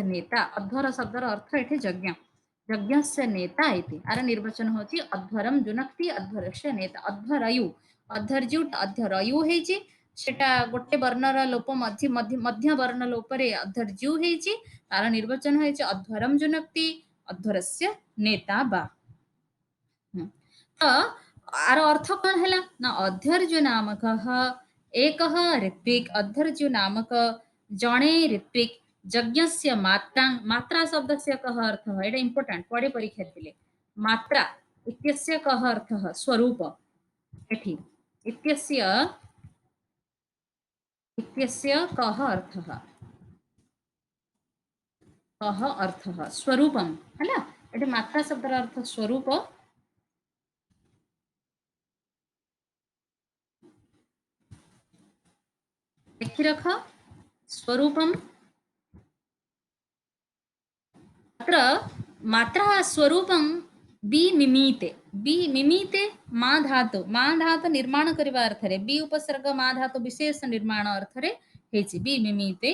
नेता अध्वर शब्दर अर्थ एठी यज्ञ यज्ञस्य नेता इति आर निर्वचन होची अध्वरम जुनक्ति अध्वरस्य नेता अध्वरयु अध्वर्यु अध्वरयु हेची सेटा गोटे वर्णर लोप मध्य मध्य मध्य वर्ण लोपरे अध्वर्यु हेची तार निर्वचन हेची अध्वरम जुनक्ति अध्वरस्य नेता बा तो आर अर्थ कौन है ना अध्यर्जु नामक एक ऋत्विक अध्यर्जु नामक जणे ऋत्विक यज्ञस्य मात्रा मात्रा शब्द से कह अर्थ है एटा इंपोर्टेंट पढ़े परीक्षा दिले मात्रा इत्यस्य कह अर्थ स्वरूप एठी इत्यस्य इत्यस्य कह अर्थ कह अर्थ स्वरूपम है ना एठी मात्रा शब्द अर्थ स्वरूप लिखि रख स्वरूपम अत्र मात्रा स्वरूपं बि मिमीते मा धातु निर्माण करिवा अर्थरे बि उपसर्ग मा धातु विशेष निर्माण अर्थरे हेछि बि मिमीते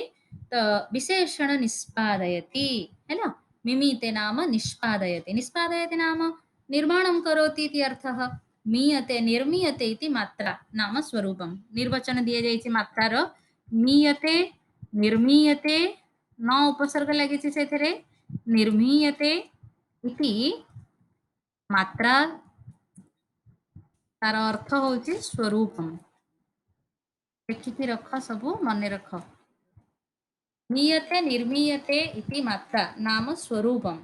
त विशेषण निष्पादयति है ना मिमीते नाम निष्पादयति निष्पादयति नाम निर्माणं करोति इति अर्थः मीयते निर्मीयते इति मात्रा नाम स्वरूपं निर्वचन दिए जाइछि मात्रार मीयते निर्मीयते न उपसर्ग लगिछि सेथिरे निर्मीयते इति मात्रा तार अर्थ होची स्वरूपम देखिकी रख सबु मन रख मीयते निर्मीयते इति मात्रा नाम स्वरूपम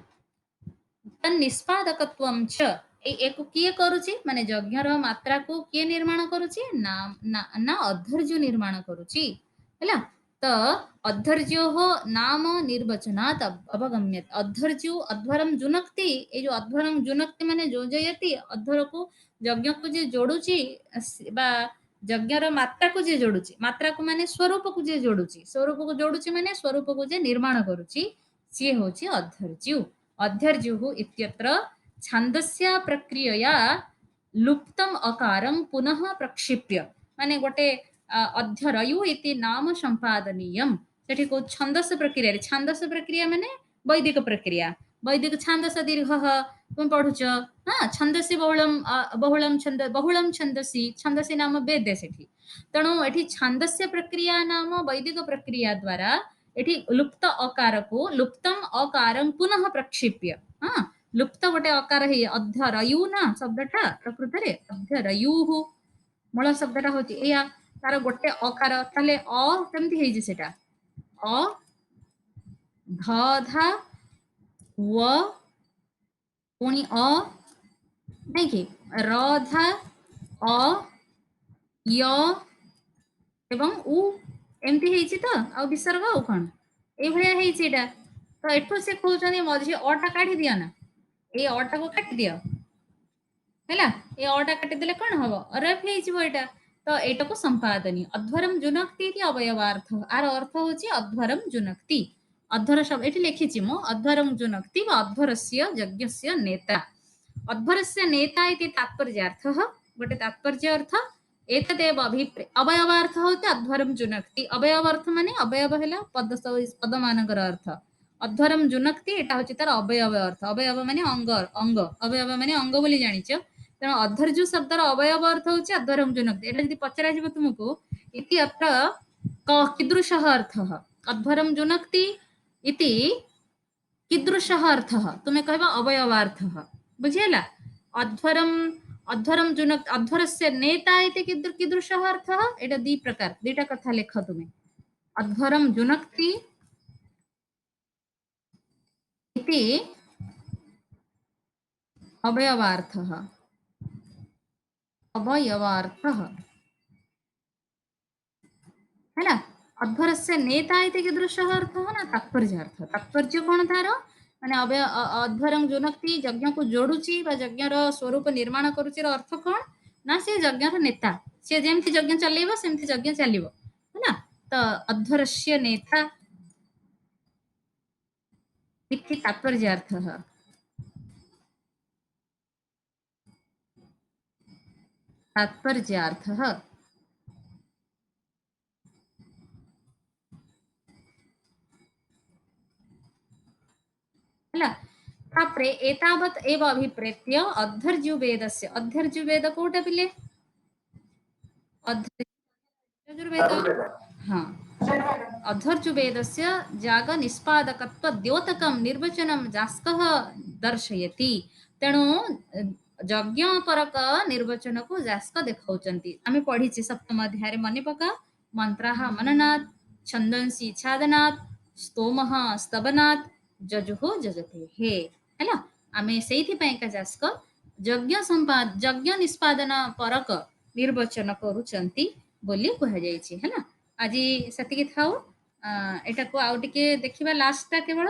तन्निष्पादकत्वं च एको किए करूची माने यज्ञर मात्रा को किए निर्माण करूची ना ना, ना अधर्ज्य निर्माण करूची हैला तो अधर्ज्यो नाम निर्वचनात् अवगम्यते अधर्ज्यो अध्वरम जुनक्ति ए जो अध्वरम जुनक्ति माने योजयति अध्वर को यज्ञ को जे जोडुची बा यज्ञर मात्रा को जे जोडुची मात्रा को माने स्वरूप को जे जोडुची स्वरूप को जोडुची माने स्वरूप को जे निर्माण करूची सी होची अधर्ज्यो अध्यर्जुः इत्यत्र छन्दस्य प्रक्रियया लुप्तम अकारं पुनः प्रक्षिप्य माने गोटे अध्यरयु इति नाम संपादनीयम सेठी को छन्दस प्रक्रिया माने वैदिक छान्दस दीर्घ तुम पढुच हाँ छन्दसि बहुलम छन्दसि नाम वेदे सेठी तेणु एठी छान्दस्य प्रक्रिया नाम वैदिक प्रक्रिया द्वारा एठी लुप्त अकार को लुप्तम अकारं पुनः प्रक्षिप्य हाँ लुप्त गोटे अकार हे अध्यरयु ना शब्दटा प्रकृतरे अध्यरयुः मूल शब्दटा होची एया तार गोटे अकार ताले अ केमति हेजी सेटा अ ध धा व पुणी अ नहीं कि र धा अ य एवं उ एमती हेची तो आ विसर्ग आ कोन ए भलिया हेची एटा तो एठो से कहउछनी मझी अटा काढी दिया ना ए अटा को काटी दियो हैला ए अटा काटी देले कोन हबो रफ हेची एटा तो एटा को संपादनी अध्वरम जुनक्ति इति अवयवार्थ आर अर्थ होची अध्वरम जुनक्ति अध्वर शब्द एठी लिखिछि मो अध्वरम जुनक्ति वा अध्वरस्य यज्ञस्य नेता अध्वरस्य नेता इति तात्पर्यार्थः गोटे तात्पर्य अर्थ एतदेव अभिप्रे अवयवार्थ होते अध्वरम जुनक्ति अवयव अर्थ माने अवयव हेला पद मानकर अर्थ अध्वरम जुनक्ति एटा होची तार अवयव अर्थ अवयव माने अंग अंग अवयव माने अंग बोली जानिଛ तेणु अधर्जु शब्दर अवयव अर्थ होची अध्वरम जुनक्ति एटा यदि पचरा जिवो तुमको इति अत्र कीदृशः अर्थः अध्वरम जुनक्ति इति कीदृशः अर्थः तुम्हें कहबा अवयवार्थः बुझियला अध्वरम अध्वरम जुनक्ति अध्वरस्य नेता इति कीदृशः अर्थः एटा दी प्रकार दीटा कथा लेख तुम्हें अध्वरम जुनक्ति इति अवयवार्थः अवयवार्थः हैला अध्वरस्य नेता इति कीदृशः अर्थः ना तात्पर्यार्थः तात्पर्य कोन तार माने अध्वरं जुनक्ति यज्ञ को जोडुची बा यज्ञर स्वरूप निर्माण करूची अर्थ कोन ना से यज्ञर नेता से जेमति यज्ञ चलेबो सेमति यज्ञ चलिबो हैला तो अध्वरस्य नेता इति तात्पर्यार्थः तात्पर्यार्थः ହେଲା तापरे एतावत् एव अभिप्रेत्य अध्यर्जुवेदस्य अध्यर्जुवेद कोटा पिले अध्यर्जुवेद हाँ अधर्जुवेदस्य जागनिष्पादकत्वद्योतकं निर्वचनं जास्कः दर्शयति तेणु यज्ञपरक निर्वचनକୁ जास्क ଦେଖାଉଛନ୍ତି ଆମେ ପଢିଛେ ସପ୍ତମ ଅଧ୍ୟାୟରେ ମନେ ପକା ମନ୍ତ୍ରାः मननात् छन्दंसि छादनात् स्तोमः स्तवनात् ଯଜୁଃ ଯଜତେଃ ହେଲା ଆମେ ସେଇଥିପାଇଁକା ଯାସ୍କ ଯଜ୍ଞ ନିଷ୍ପାଦନ ପରକ ନିର୍ବାଚନ କରୁଛନ୍ତି ବୋଲି କୁହାଯାଇଛି ହେଲା ଆଜି ସେତିକି ଥାଉ ଏଟାକୁ ଆଉ ଟିକେ ଦେଖିବା ଲାଷ୍ଟଟା କେବଳ